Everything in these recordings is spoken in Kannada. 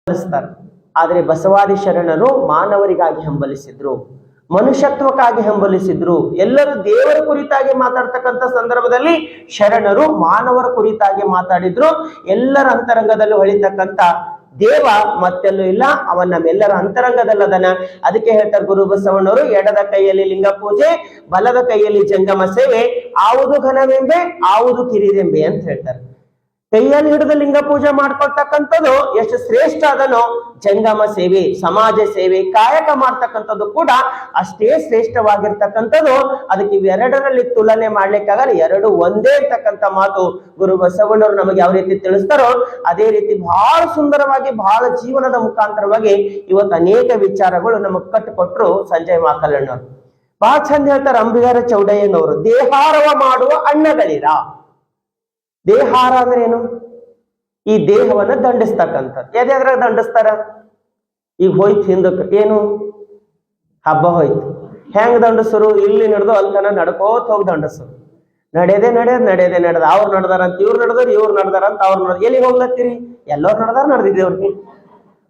ಹಂಬಲಿಸ್ತಾರೆ. ಆದ್ರೆ ಬಸವಾದಿ ಶರಣರು ಮಾನವರಿಗಾಗಿ ಹಂಬಲಿಸಿದ್ರು, ಮನುಷ್ಯತ್ವಕ್ಕಾಗಿ ಹಂಬಲಿಸಿದ್ರು. ಎಲ್ಲರೂ ದೇವರ ಕುರಿತಾಗಿ ಮಾತಾಡ್ತಕ್ಕಂಥ ಸಂದರ್ಭದಲ್ಲಿ ಶರಣರು ಮಾನವರ ಕುರಿತಾಗಿ ಮಾತಾಡಿದ್ರು. ಎಲ್ಲರ ಅಂತರಂಗದಲ್ಲೂ ಹೊಳಿತಕ್ಕಂಥ ದೇವ ಮತ್ತೆಲ್ಲೂ ಇಲ್ಲ, ಅವನ ನಮ್ಮೆಲ್ಲರ ಅಂತರಂಗದಲ್ಲದನ. ಅದಕ್ಕೆ ಹೇಳ್ತಾರೆ ಗುರು ಬಸವಣ್ಣವರು, ಎಡದ ಕೈಯಲ್ಲಿ ಲಿಂಗ ಪೂಜೆ, ಬಲದ ಕೈಯಲ್ಲಿ ಜಂಗಮ ಸೇವೆ, ಆವುದು ಘನವೆಂಬೆ ಆವುದು ಕಿರಿದೆಂಬೆ ಅಂತ ಹೇಳ್ತಾರೆ. ಕೈಯಲ್ಲಿ ಹಿಡಿದು ಲಿಂಗ ಪೂಜೆ ಮಾಡ್ಕೊಳ್ತಕ್ಕಂಥದ್ದು ಎಷ್ಟು ಶ್ರೇಷ್ಠ ಅದನೋ, ಜಂಗಮ ಸೇವೆ, ಸಮಾಜ ಸೇವೆ, ಕಾಯಕ ಮಾಡ್ತಕ್ಕಂಥದ್ದು ಕೂಡ ಅಷ್ಟೇ ಶ್ರೇಷ್ಠವಾಗಿರ್ತಕ್ಕಂಥದ್ದು. ಅದಕ್ಕೆ ಇವೆರಡರಲ್ಲಿ ತುಲನೆ ಮಾಡ್ಲಿಕ್ಕಾಗಲ್ಲ, ಎರಡು ಒಂದೇ ಅಂತಕ್ಕಂಥ ಮಾತು ಗುರು ಬಸವಣ್ಣವರು ನಮಗೆ ಯಾವ ರೀತಿ ತಿಳಿಸ್ತಾರೋ ಅದೇ ರೀತಿ ಬಹಳ ಸುಂದರವಾಗಿ, ಬಹಳ ಜೀವನದ ಮುಖಾಂತರವಾಗಿ ಇವತ್ತು ಅನೇಕ ವಿಚಾರಗಳು ನಮಗ್ ಕಟ್ಟಿಕೊಟ್ರು ಸಂಜಯ್ ಮಾಕಲಣ್ಣವರು. ಬಹಳ ಚಂದ ಹೇಳ್ತಾರೆ ಅಂಬಿಗರ ಚೌಡಯ್ಯನವರು, ದೇಹಾರವ ಮಾಡುವ ಅಣ್ಣಗಳಿರ. ದೇಹಾರ ಅಂದ್ರೆ ಏನು? ಈ ದೇಹವನ್ನ ದಂಡಿಸ್ತಕ್ಕಂಥದ್ದು. ಎದ್ರಾಗ ದಂಡಿಸ್ತಾರ? ಈಗ ಹೋಯ್ತು ಹಿಂದಕ್ಕೆ, ಏನು ಹಬ್ಬ ಹೋಯ್ತು, ಹೆಂಗ್ ದಂಡಸರು? ಇಲ್ಲಿ ನಡೆದು ಅಲ್ತನ ನಡ್ಕೋತ ಹೋಗಿ ದಂಡಸರು. ನಡೆದೇ ಅವ್ರು ನಡ್ದಾರಂತ ಇವ್ರು ನಡೆದವ್ರು, ಇವ್ರು ನಡ್ದಾರಂತ ಅವ್ರು ನಡೆದ. ಎಲ್ಲಿ ಹೋಗ್ಲತ್ತೀರಿ? ಎಲ್ಲರೂ ನಡ್ದಾರ, ನಡೆದಿದ್ದೇವ್ರಿಗೆ.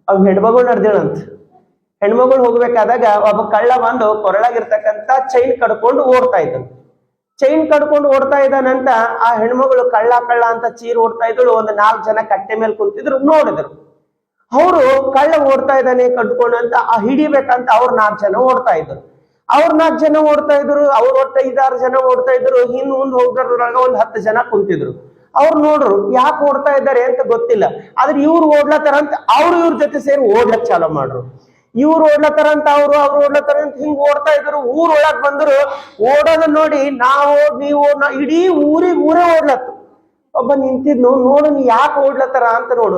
ಅವ್ ಹೆಣ್ಮಗಳು ನಡ್ದೇಳಂತ. ಹೆಣ್ಮಗಳು ಹೋಗ್ಬೇಕಾದಾಗ ಒಬ್ಬ ಕಳ್ಳ ಬಂದು ಕೊರಳಾಗಿರ್ತಕ್ಕಂಥ ಚೈನ್ ಕಡ್ಕೊಂಡು ಓಡ್ತಾ ಇದ್ರು. ಚೈನ್ ಕಡ್ಕೊಂಡು ಓಡ್ತಾ ಇದ್ದಾನಂತ ಆ ಹೆಣ್ಮಗಳು ಕಳ್ಳ ಅಂತ ಚೀರ್ ಓಡ್ತಾ ಇದ್ರು. ಒಂದು 4 ಜನ ಕಟ್ಟೆ ಮೇಲೆ ಕುಂತಿದ್ರು, ನೋಡಿದ್ರು. ಅವರು ಕಳ್ಳ ಓಡ್ತಾ ಇದ್ದಾನೆ ಕಟ್ಕೊಂಡು ಅಂತ ಹಿಡಿಬೇಕಂತ ಅವ್ರು 4 ಜನ ಓಡ್ತಾ ಇದ್ರು. ಅವ್ರು 4 ಜನ ಓಡ್ತಾ ಇದ್ರು, ಅವ್ರು ಒಟ್ಟು 5-6 ಜನ ಓಡ್ತಾ ಇದ್ರು. ಮುಂದೆ ಹೋಗೋದ್ರೊಳಗ ಒಂದು 10 ಜನ ಕುಂತಿದ್ರು. ಅವ್ರು ನೋಡ್ರು, ಯಾಕೆ ಓಡ್ತಾ ಇದ್ದಾರೆ ಅಂತ ಗೊತ್ತಿಲ್ಲ. ಆದ್ರೆ ಇವ್ರು ಓಡ್ಲತ್ತಾರ ಅಂತ ಇವ್ರ ಜೊತೆ ಸೇರಿ ಓಡ್ಲಕ್ ಚಾಲೂ ಮಾಡ್ರು. ಇವ್ರು ಓಡ್ಲತ್ತಾರಂತ ಅವ್ರು ಓಡ್ಲತ್ತಾರಂತ ಹಿಂಗ್ ಓಡ್ತಾ ಇದ್ರು. ಊರೊಳಗ್ ಬಂದ್ರು. ಓಡೋದ ನೋಡಿ ನೀವು ಇಡೀ ಊರೇ ಓಡ್ಲತ್ತು. ಒಬ್ಬ ನಿಂತಿದ್ನು, ನೋಡು ನೀ ಯಾಕೆ ಓಡ್ಲತ್ತಾರ ಅಂತ ನೋಡು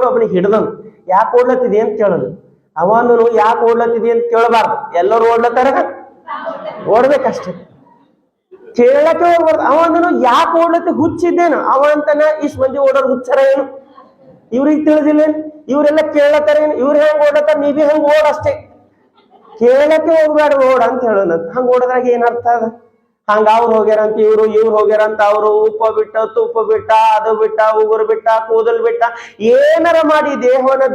ಒಬ್ಬನಿಗೆ ಹಿಡ್ದನು. ಯಾಕೆ ಓಡ್ಲತ್ತಿದಿ ಅಂತ ಕೇಳನು. ಅವನು ಯಾಕೆ ಓಡ್ಲತ್ತಿದಿ ಅಂತ ಕೇಳಬಾರ್ದು. ಎಲ್ಲರೂ ಓಡ್ಲತ್ತಾರ, ಓಡ್ಬೇಕಷ್ಟೇ, ಕೇಳಕ್ಕೆ ಹೋಗ್ಬಾರ್ದು. ಅವನು ಯಾಕೆ ಓಡ್ಲತ್ತಿ, ಹುಚ್ಚಿದ್ದೇನು ಅವ ಅಂತಾನ. ಇಷ್ಟು ಮಂದಿ ಓಡೋರು ಹುಚ್ಚಾರ ಏನು? ಇವ್ರಿಗೆ ತಿಳಿದಿಲ್ಲ, ಇವ್ರೆಲ್ಲ ಕೇಳತ್ತಾರ ಏನು? ಇವ್ರು ಹೆಂಗ್ ಓಡತ್ತಾರ, ನೀವೇ ಹೆಂಗ್ ಓಡಷ್ಟೇ, ಕೇಳಕ್ಕೆ ಹೋಗ್ಬೇಡ, ಓಡ ಅಂತ ಹೇಳೋಣ. ಹಂಗ ಓಡದ್ರಾಗ ಏನ್ ಅರ್ಥ ಅದ? ಹಂಗ ಅವ್ರು ಹೋಗ್ಯಾರಂತ ಇವ್ರು ಹೋಗ್ಯಾರಂತ ಅವ್ರು, ಉಪ್ಪ ಬಿಟ್ಟ ತುಪ್ಪ ಬಿಟ್ಟ, ಅದು ಬಿಟ್ಟ, ಉಗುರು ಬಿಟ್ಟ, ಕೂದಲು ಬಿಟ್ಟ, ಏನಾರ ಮಾಡಿ ದೇಹವನ್ನ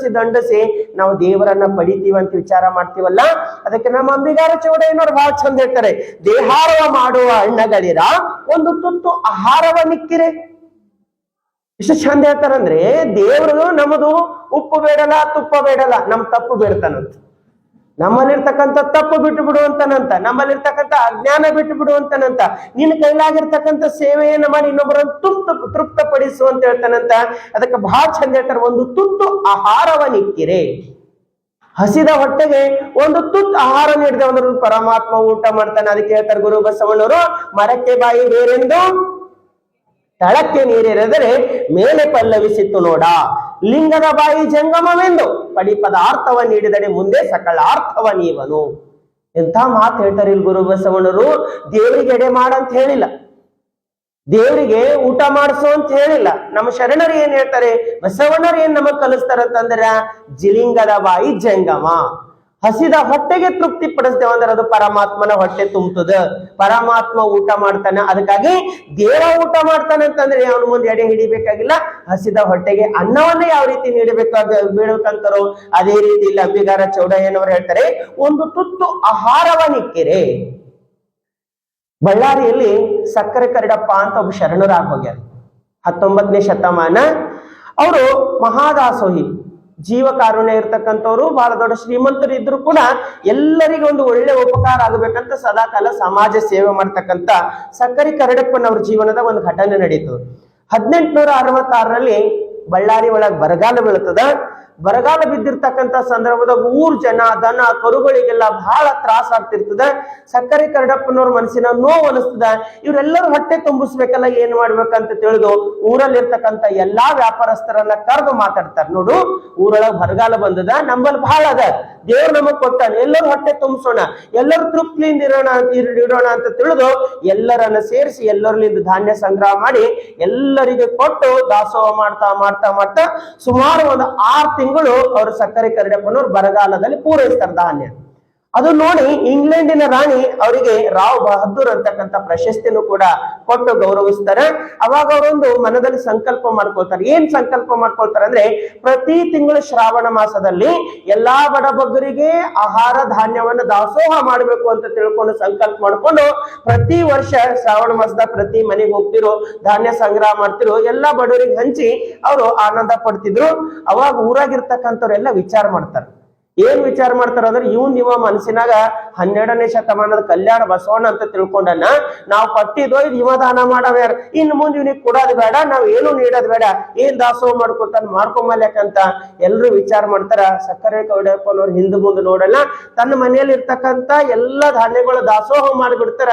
ದಂಡಿಸಿ ನಾವು ದೇವರನ್ನ ಪಡಿತೀವಿ ಅಂತ ವಿಚಾರ ಮಾಡ್ತೀವಲ್ಲ. ಅದಕ್ಕೆ ನಮ್ಮ ಅಂಬಿಗಾರ ಚೌಡಯ್ಯನವ್ರು ಬಹಳ ಚಂದ ಹೇಳ್ತಾರೆ, ದೇಹಾರವ ಮಾಡುವ ಅಣ್ಣಗಳಿರ, ಒಂದು ತುತ್ತು ಆಹಾರವ ನಿಕ್ಕಿರೆ. ಎಷ್ಟು ಚಂದ ಹೇಳ್ತಾರಂದ್ರೆ, ದೇವರು ನಮ್ಮದು ಉಪ್ಪು ಬೇಡಲ್ಲ, ತುಪ್ಪ ಬೇಡಲ್ಲ, ನಮ್ ತಪ್ಪು ಬೇಡ್ತಾನಂತ. ನಮ್ಮಲ್ಲಿರ್ತಕ್ಕಂಥ ತಪ್ಪು ಬಿಟ್ಟು ಬಿಡುವಂತನಂತ, ನಮ್ಮಲ್ಲಿರ್ತಕ್ಕಂಥ ಅಜ್ಞಾನ ಬಿಟ್ಟು ಬಿಡುವಂತನಂತ, ನಿನ್ನ ಕೈಲಾಗಿರ್ತಕ್ಕಂಥ ಸೇವೆಯನ್ನ ಮಾಡಿ ಇನ್ನೊಬ್ಬರನ್ನು ತೃಪ್ತಪಡಿಸು ಅಂತ ಹೇಳ್ತಾನಂತ. ಅದಕ್ಕೆ ಬಹಳ ಚಂದ ಹೇಳ್ತಾರೆ, ಒಂದು ತುತ್ತು ಆಹಾರವ ನಿಕ್ಕಿರೆ. ಹಸಿದ ಹೊಟ್ಟೆಗೆ ಒಂದು ತುತ್ತು ಆಹಾರ ನೀಡಿದೆ ಅಂದ್ರೆ ಪರಮಾತ್ಮ ಊಟ ಮಾಡ್ತಾನೆ. ಅದಕ್ಕೆ ಹೇಳ್ತಾರೆ ಗುರು ಬಸವಣ್ಣವರು, ಮರಕ್ಕೆ ಬಾಯಿ ಬೇರೆಂದು ತಳಕ್ಕೆ ನೀರಿರೆದರೆ ಮೇಲೆ ಪಲ್ಲವಿಸಿತ್ತು ನೋಡ, ಲಿಂಗದ ಬಾಯಿ ಜಂಗಮವೆಂದು ಪಡಿ ಪದಾರ್ಥವ ನೀಡಿದಡೆ ಮುಂದೆ ಸಕಲ ಅರ್ಥವ ನೀವನು. ಎಂಥ ಮಾತು ಹೇಳ್ತಾರೆ ಇಲ್ಲಿ ಗುರು ಬಸವಣ್ಣರು. ದೇವರಿಗೆ ಎಡೆ ಮಾಡಂತ ಹೇಳಿಲ್ಲ, ದೇವರಿಗೆ ಊಟ ಮಾಡಿಸು ಅಂತ ಹೇಳಿಲ್ಲ. ನಮ್ಮ ಶರಣರು ಏನ್ ಹೇಳ್ತಾರೆ, ಬಸವಣ್ಣರು ಏನ್ ನಮಗ್ ಕಲಿಸ್ತಾರಂತಂದ್ರ, ಜಿಲಿಂಗದ ಬಾಯಿ ಜಂಗಮ. ಹಸಿದ ಹೊಟ್ಟೆಗೆ ತೃಪ್ತಿ ಪಡಿಸ್ತೇವೆ ಅಂದ್ರೆ ಅದು ಪರಮಾತ್ಮನ ಹೊಟ್ಟೆ ತುಂಬುತ್ತದೆ. ಪರಮಾತ್ಮ ಊಟ ಮಾಡ್ತಾನೆ. ಅದಕ್ಕಾಗಿ ದೇವ ಊಟ ಮಾಡ್ತಾನೆ ಅಂತಂದ್ರೆ ಅವನ ಮುಂದೆ ಎಡೆ ಹಿಡಿಬೇಕಾಗಿಲ್ಲ. ಹಸಿದ ಹೊಟ್ಟೆಗೆ ಅನ್ನವನ್ನ ಯಾವ ರೀತಿ ಬೇಡಬೇಕಂತಾರೋ ಅದೇ ರೀತಿ ಇಲ್ಲಿ ಅಂಬಿಗಾರ ಚೌಡಯ್ಯನವರು ಹೇಳ್ತಾರೆ, ಒಂದು ತುತ್ತು ಆಹಾರವ ನಿಕ್ಕಿರೆ. ಬಳ್ಳಾರಿಯಲ್ಲಿ ಸಕ್ಕರೆ ಕರಡಪ್ಪ ಅಂತ ಒಬ್ಬ ಶರಣರಾಗಿ ಹೋಗ್ಯಾರ. 19ನೇ ಶತಮಾನ. ಅವರು ಮಹಾದಾಸೋಹಿ, ಜೀವ ಕಾರುಣ್ಯ ಇರ್ತಕ್ಕಂಥವ್ರು, ಬಹಳ ದೊಡ್ಡ ಶ್ರೀಮಂತರು ಇದ್ರು ಕೂಡ ಎಲ್ಲರಿಗೂ ಒಂದು ಒಳ್ಳೆ ಉಪಕಾರ ಆಗಬೇಕಂತ ಸದಾಕಾಲ ಸಮಾಜ ಸೇವೆ ಮಾಡ್ತಕ್ಕಂಥ ಸಕ್ಕರೆ ಕರಡಪ್ಪನವ್ರ ಜೀವನದ ಒಂದು ಘಟನೆ ನಡೀತು. 1866ರಲ್ಲಿ ಬಳ್ಳಾರಿ ಒಳಗ್ ಬರಗಾಲ ಬೀಳ್ತದ. ಬರಗಾಲ ಬಿದ್ದಿರ್ತಕ್ಕಂಥ ಸಂದರ್ಭದಾಗ ಊರ್ ಜನ, ದನ ಕರುಗಳಿಗೆಲ್ಲ ಬಹಳ ತ್ರಾಸ ಆಗ್ತಿರ್ತದ. ಸಕ್ಕರೆ ಕರಡಪ್ಪನವ್ರ ಮನಸ್ಸಿನ ನೋವು ಅನಿಸ್ತದ. ಇವರೆಲ್ಲರೂ ಹೊಟ್ಟೆ ತುಂಬಿಸ್ಬೇಕಲ್ಲ, ಏನ್ ಮಾಡ್ಬೇಕಂತ ತಿಳಿದು ಊರಲ್ಲಿರ್ತಕ್ಕಂಥ ಎಲ್ಲಾ ವ್ಯಾಪಾರಸ್ಥರನ್ನ ಕರೆದು ಮಾತಾಡ್ತಾರೆ. ನೋಡು, ಊರೊಳಗ್ ಬರಗಾಲ ಬಂದದ, ನಂಬಲ್ಲಿ ಬಹಳ ಅದ, ದೇವ್ರು ನಮಗ್ ಕೊಟ್ಟಾನ, ಎಲ್ಲರೂ ಹೊಟ್ಟೆ ತುಂಬಿಸೋಣ, ಎಲ್ಲರೂ ತೃಪ್ತಿಯಿಂದ ಇಡೋಣ ಅಂತ ತಿಳಿದು ಎಲ್ಲರನ್ನ ಸೇರಿಸಿ ಎಲ್ಲರಲ್ಲಿಂದ ಧಾನ್ಯ ಸಂಗ್ರಹ ಮಾಡಿ ಎಲ್ಲರಿಗೆ ಕೊಟ್ಟು ದಾಸೋಹ ಮಾಡ್ತಾ ಮಾಡ್ತಾ ಮಾಡ್ತಾ ಸುಮಾರು ಒಂದು 6 ತಿಂಗಳು ಅವರು ಸಕ್ಕರೆ ಕರಡಪ್ಪನವ್ರು ಬರಗಾಲದಲ್ಲಿ ಪೂರೈಸ್ತಾರೆ ಧಾನ್ಯ. ಅದು ನೋಡಿ ಇಂಗ್ಲೆಂಡಿನ ರಾಣಿ ಅವರಿಗೆ ರಾವ್ ಬಹದ್ದೂರ್ ಅಂತಕ್ಕಂಥ ಪ್ರಶಸ್ತಿನೂ ಕೂಡ ಕೊಟ್ಟು ಗೌರವಿಸ್ತಾರೆ. ಅವಾಗ ಅವರೊಂದು ಮನದಲ್ಲಿ ಸಂಕಲ್ಪ ಮಾಡ್ಕೊಳ್ತಾರೆ. ಏನ್ ಸಂಕಲ್ಪ ಮಾಡ್ಕೊಳ್ತಾರೆ ಅಂದ್ರೆ, ಪ್ರತಿ ತಿಂಗಳು ಶ್ರಾವಣ ಮಾಸದಲ್ಲಿ ಎಲ್ಲಾ ಬಡಬಗ್ಗರಿಗೆ ಆಹಾರ ಧಾನ್ಯವನ್ನ ದಾಸೋಹ ಮಾಡ್ಬೇಕು ಅಂತ ತಿಳ್ಕೊಂಡು ಸಂಕಲ್ಪ ಮಾಡ್ಕೊಂಡು ಪ್ರತಿ ವರ್ಷ ಶ್ರಾವಣ ಮಾಸದ ಪ್ರತಿ ಮನೆಗೆ ಹೋಗ್ತಿರೋ, ಧಾನ್ಯ ಸಂಗ್ರಹ ಮಾಡ್ತಿರೋ, ಎಲ್ಲಾ ಬಡವರಿಗೆ ಹಂಚಿ ಅವರು ಆನಂದ ಪಡ್ತಿದ್ರು. ಅವಾಗ ಊರಾಗಿರ್ತಕ್ಕಂಥವ್ರೆಲ್ಲ ವಿಚಾರ ಮಾಡ್ತಾರೆ. ಏನ್ ವಿಚಾರ ಮಾಡ್ತಾರ ಅಂದ್ರೆ, ಇವ ಮನಸ್ಸಿನಾಗ 12ನೇ ಶತಮಾನದ ಕಲ್ಯಾಣ ಬಸವಣ್ಣ ಅಂತ ತಿಳ್ಕೊಂಡನ್ನ, ನಾವು ಪಟ್ಟಿದ್ವು ಇದು ಇವ ದಾನ ಮಾಡವ್ಯಾರ, ಇನ್ನು ಮುಂದೆ ಇವನಿಗೆ ಕೊಡೋದು ಬೇಡ, ನಾವ್ ಏನು ನೀಡೋದ್ ಬೇಡ, ಏನ್ ದಾಸೋಹ ಮಾಡ್ಕೊತಾನ ಮಾಡ್ಕೊಂಬಲ್ಯಾಕಂತ ಎಲ್ರು ವಿಚಾರ ಮಾಡ್ತಾರ. ಸಕ್ಕರೆ ಕೌಡಪ್ಪನವ್ರು ಹಿಂದ್ ಮುಂದೆ ನೋಡಲ್ಲ, ತನ್ನ ಮನೆಯಲ್ಲಿ ಇರ್ತಕ್ಕಂತ ಎಲ್ಲಾ ಧಾನ್ಯಗಳು ದಾಸೋಹ ಮಾಡಿಬಿಡ್ತಾರ.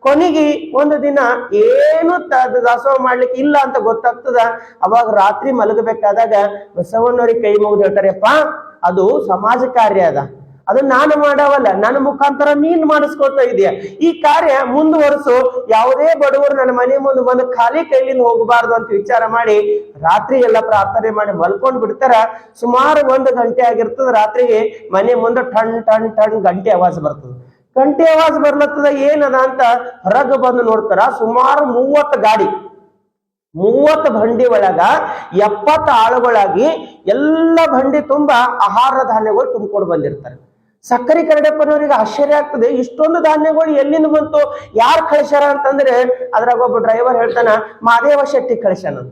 ಕೊನೆಗೆ ಒಂದು ದಿನ ಏನು ದಾಸೋಹ ಮಾಡ್ಲಿಕ್ಕೆ ಇಲ್ಲ ಅಂತ ಗೊತ್ತಾಗ್ತದ. ಅವಾಗ ರಾತ್ರಿ ಮಲಗಬೇಕಾದಾಗ ಬಸವಣ್ಣವ್ರಿಗೆ ಕೈ ಮುಗಿದು ಹೇಳ್ತಾರಪ್ಪ, ಅದು ಸಮಾಜ ಕಾರ್ಯ ಅದ, ಅದು ನಾನು ಮಾಡವಲ್ಲ, ನನ್ನ ಮುಖಾಂತರ ನೀನ್ ಮಾಡಿಸ್ಕೊಳ್ತಾ ಇದೆಯಾ, ಈ ಕಾರ್ಯ ಮುಂದುವರಿಸು, ಯಾವುದೇ ಬಡವರು ನನ್ನ ಮನೆ ಮುಂದೆ ಬಂದು ಖಾಲಿ ಕೈಲಿಂದ ಹೋಗಬಾರ್ದು ಅಂತ ವಿಚಾರ ಮಾಡಿ ರಾತ್ರಿ ಎಲ್ಲ ಪ್ರಾರ್ಥನೆ ಮಾಡಿ ಮಲ್ಕೊಂಡ್ ಬಿಡ್ತಾರ. ಸುಮಾರು 1 ಗಂಟೆ ಆಗಿರ್ತದ. ರಾತ್ರಿಗೆ ಮನೆ ಮುಂದೆ ಟಣ್ ಟಣ್ ಟಣ್ ಗಂಟೆ ಆವಾಜ್ ಬರ್ತದ. ಗಂಟೆ ಆವಾಜ್ ಬರ್ಲತ್ತದ, ಏನದ ಅಂತ ಹೊರಗೆ ಬಂದು ನೋಡ್ತಾರ. ಸುಮಾರು 30 ಗಾಡಿ, 30 ಬಂಡಿ ಒಳಗ 70 ಆಳುಗಳಾಗಿ ಎಲ್ಲ ಬಂಡಿ ತುಂಬಾ ಆಹಾರ ಧಾನ್ಯಗಳು ತುಂಬಿಕೊಂಡು ಬಂದಿರ್ತಾರೆ. ಸಕ್ಕರೆ ಕರಡಪ್ಪನವರಿಗೆ ಆಶ್ಚರ್ಯ ಆಗ್ತದೆ, ಇಷ್ಟೊಂದು ಧಾನ್ಯಗಳು ಎಲ್ಲಿಂದ ಬಂತು, ಯಾರು ಕಳಿಸ್ಯಾರ ಅಂತಂದ್ರೆ, ಅದ್ರಾಗ ಒಬ್ಬ ಡ್ರೈವರ್ ಹೇಳ್ತಾನ, ಮಹಾದೇವ ಶೆಟ್ಟಿ ಕಳಿಸ್ಯಾನ.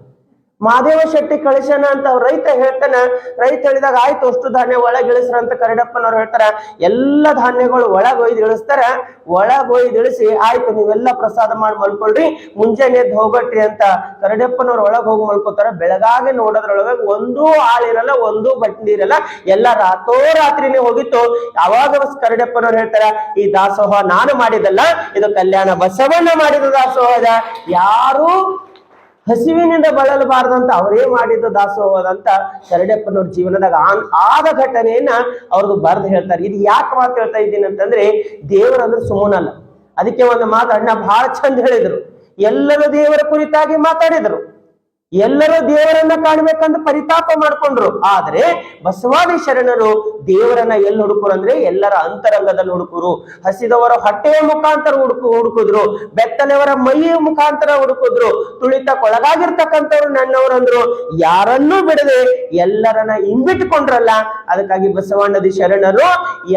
ಮಹಾದೇವ ಶೆಟ್ಟಿ ಕಳಿಸ್ಯಾನ ಅಂತ ಅವ್ರ ರೈತ ಹೇಳ್ತಾನ. ರೈತ ಹೇಳಿದಾಗ ಆಯ್ತು, ಅಷ್ಟು ಧಾನ್ಯ ಒಳಗೆ ಇಳಿಸ್ರ ಅಂತ ಕರಡಪ್ಪನವ್ರು ಹೇಳ್ತಾರ. ಎಲ್ಲ ಧಾನ್ಯಗಳು ಒಳಗೆ ಒಯ್ದು ಇಳಿಸ್ತಾರ. ಒಳಗೆ ಒಯ್ದು ಇಳಿಸಿ ಆಯ್ತು ನೀವೆಲ್ಲ ಪ್ರಸಾದ ಮಾಡಿ ಮಲ್ಕೊಳ್ರಿ, ಮುಂಜಾನೆ ಎದ್ದು ಹೋಗಟ್ರಿ ಅಂತ ಕರಡಪ್ಪನವ್ರು ಒಳಗೆ ಹೋಗಿ ಮಲ್ಕೋತಾರ. ಬೆಳಗಾಗಿ ನೋಡೋದ್ರೊಳಗೆ ಒಂದೂ ಆಳಿರಲ್ಲ, ಒಂದೂ ಬಟ್ಲಿ ಇರಲ್ಲ, ಎಲ್ಲ ರಾತ್ರಿನೇ ಹೋಗಿತ್ತು. ಅವಾಗ ಕರಡಪ್ಪನವ್ರು ಹೇಳ್ತಾರ, ಈ ದಾಸೋಹ ನಾನು ಮಾಡಿದಲ್ಲ, ಇದು ಕಲ್ಯಾಣ ಬಸವಣ್ಣ ಮಾಡಿದ ದಾಸೋಹದ, ಯಾರು ಹಸಿವಿನಿಂದ ಬಳಲಬಾರ್ದಂತ ಅವರೇ ಮಾಡಿದ್ದು ದಾಸೋಹದಂತ ಕರಡಪ್ಪನವ್ರ ಜೀವನದಾಗ ಆದ ಘಟನೆಯನ್ನ ಅವ್ರದ್ದು ಬರ್ದು ಹೇಳ್ತಾರೆ. ಇದು ಯಾಕೆ ಮಾತು ಹೇಳ್ತಾ ಇದ್ದೀನಿ ಅಂತಂದ್ರೆ, ದೇವರಂದ್ರೆ ಸುಮ್ಮನಲ್ಲ. ಅದಕ್ಕೆ ಒಂದು ಮಾತು ಅಣ್ಣ ಬಹಳ ಚಂದ ಹೇಳಿದ್ರು. ಎಲ್ಲರೂ ದೇವರ ಕುರಿತಾಗಿ ಮಾತಾಡಿದ್ರು, ಎಲ್ಲರೂ ದೇವರನ್ನ ಕಾಣ್ಬೇಕಂತ ಪರಿತಾಪ ಮಾಡ್ಕೊಂಡ್ರು. ಆದ್ರೆ ಬಸವಾದಿ ಶರಣರು ದೇವರನ್ನ ಎಲ್ಲಿ ಹುಡುಕರು ಅಂದ್ರೆ, ಎಲ್ಲರ ಅಂತರಂಗದಲ್ಲಿ ಹುಡುಕರು. ಹಸಿದವರ ಹೊಟ್ಟೆಯ ಮುಖಾಂತರ ಹುಡುಕಿದ್ರು, ಬೆತ್ತಲೆಯವರ ಮೈಯ ಮುಖಾಂತರ ಹುಡುಕಿದ್ರು, ತುಳಿತಕ್ಕೊಳಗಾಗಿರ್ತಕ್ಕಂಥವ್ರು ನನ್ನವರಂದ್ರು. ಯಾರನ್ನೂ ಬಿಡದೆ ಎಲ್ಲರನ್ನ ಇಂಬಿಟ್ಕೊಂಡ್ರಲ್ಲ. ಅದಕ್ಕಾಗಿ ಬಸವಣ್ಣದಿ ಶರಣರು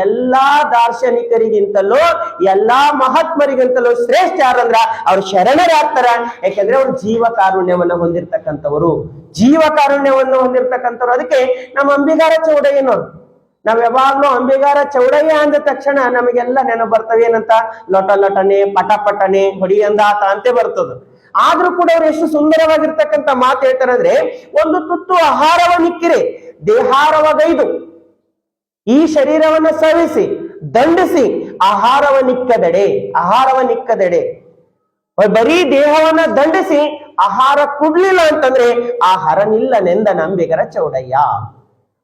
ಎಲ್ಲಾ ದಾರ್ಶನಿಕರಿಗಿಂತಲೂ ಎಲ್ಲಾ ಮಹಾತ್ಮರಿಗಿಂತಲೂ ಶ್ರೇಷ್ಠ ಯಾರಂದ್ರ ಅವ್ರು ಶರಣರಾಗ್ತಾರ. ಯಾಕಂದ್ರೆ ಅವ್ರು ಜೀವ ಕಾರುಣ್ಯವನ್ನ ಹೊಂದಿರ್ತಕ್ಕಂಥವ್ರು, ಜೀವ ಕಾರುಣ್ಯವನ್ನು ಹೊಂದಿರ್ತಕ್ಕಂಥವ್ರು. ಅದಕ್ಕೆ ನಮ್ಮ ಅಂಬಿಗಾರ ಚೌಡಯ್ಯನವ್ರು, ನಾವ್ ಯಾವಾಗ್ಲೂ ಅಂಬಿಗಾರ ಚೌಡಯ್ಯ ಅಂದ ತಕ್ಷಣ ನಮಗೆಲ್ಲ ನೆನಪು ಬರ್ತವೆ ಏನಂತ, ಲೊಟ ಲೊಟನೆ ಪಟ ಪಟನೆ ಹೊಡಿಯಂದಾತ ಅಂತೆ ಬರ್ತದ. ಆದ್ರೂ ಕೂಡ ಅವ್ರು ಎಷ್ಟು ಸುಂದರವಾಗಿರ್ತಕ್ಕಂಥ ಮಾತು ಹೇಳ್ತಾರೆ ಅಂದ್ರೆ, ಒಂದು ತುತ್ತು ಆಹಾರವನ್ನಿಕ್ಕಿರೆ ದೇಹಾರವಗೈದು, ಈ ಶರೀರವನ್ನ ಸವಿಸಿ ದಂಡಿಸಿ ಆಹಾರವನ್ನಿಕ್ಕದೆಡೆ. ಬರೀ ದೇಹವನ್ನ ದಂಡಿಸಿ ಆಹಾರ ಕೊಡ್ಲಿಲ್ಲ ಅಂತಂದ್ರೆ ಆಹಾರನಿಲ್ಲ ನೆಂದ ನಂಬಿಗರ ಚೌಡಯ್ಯ.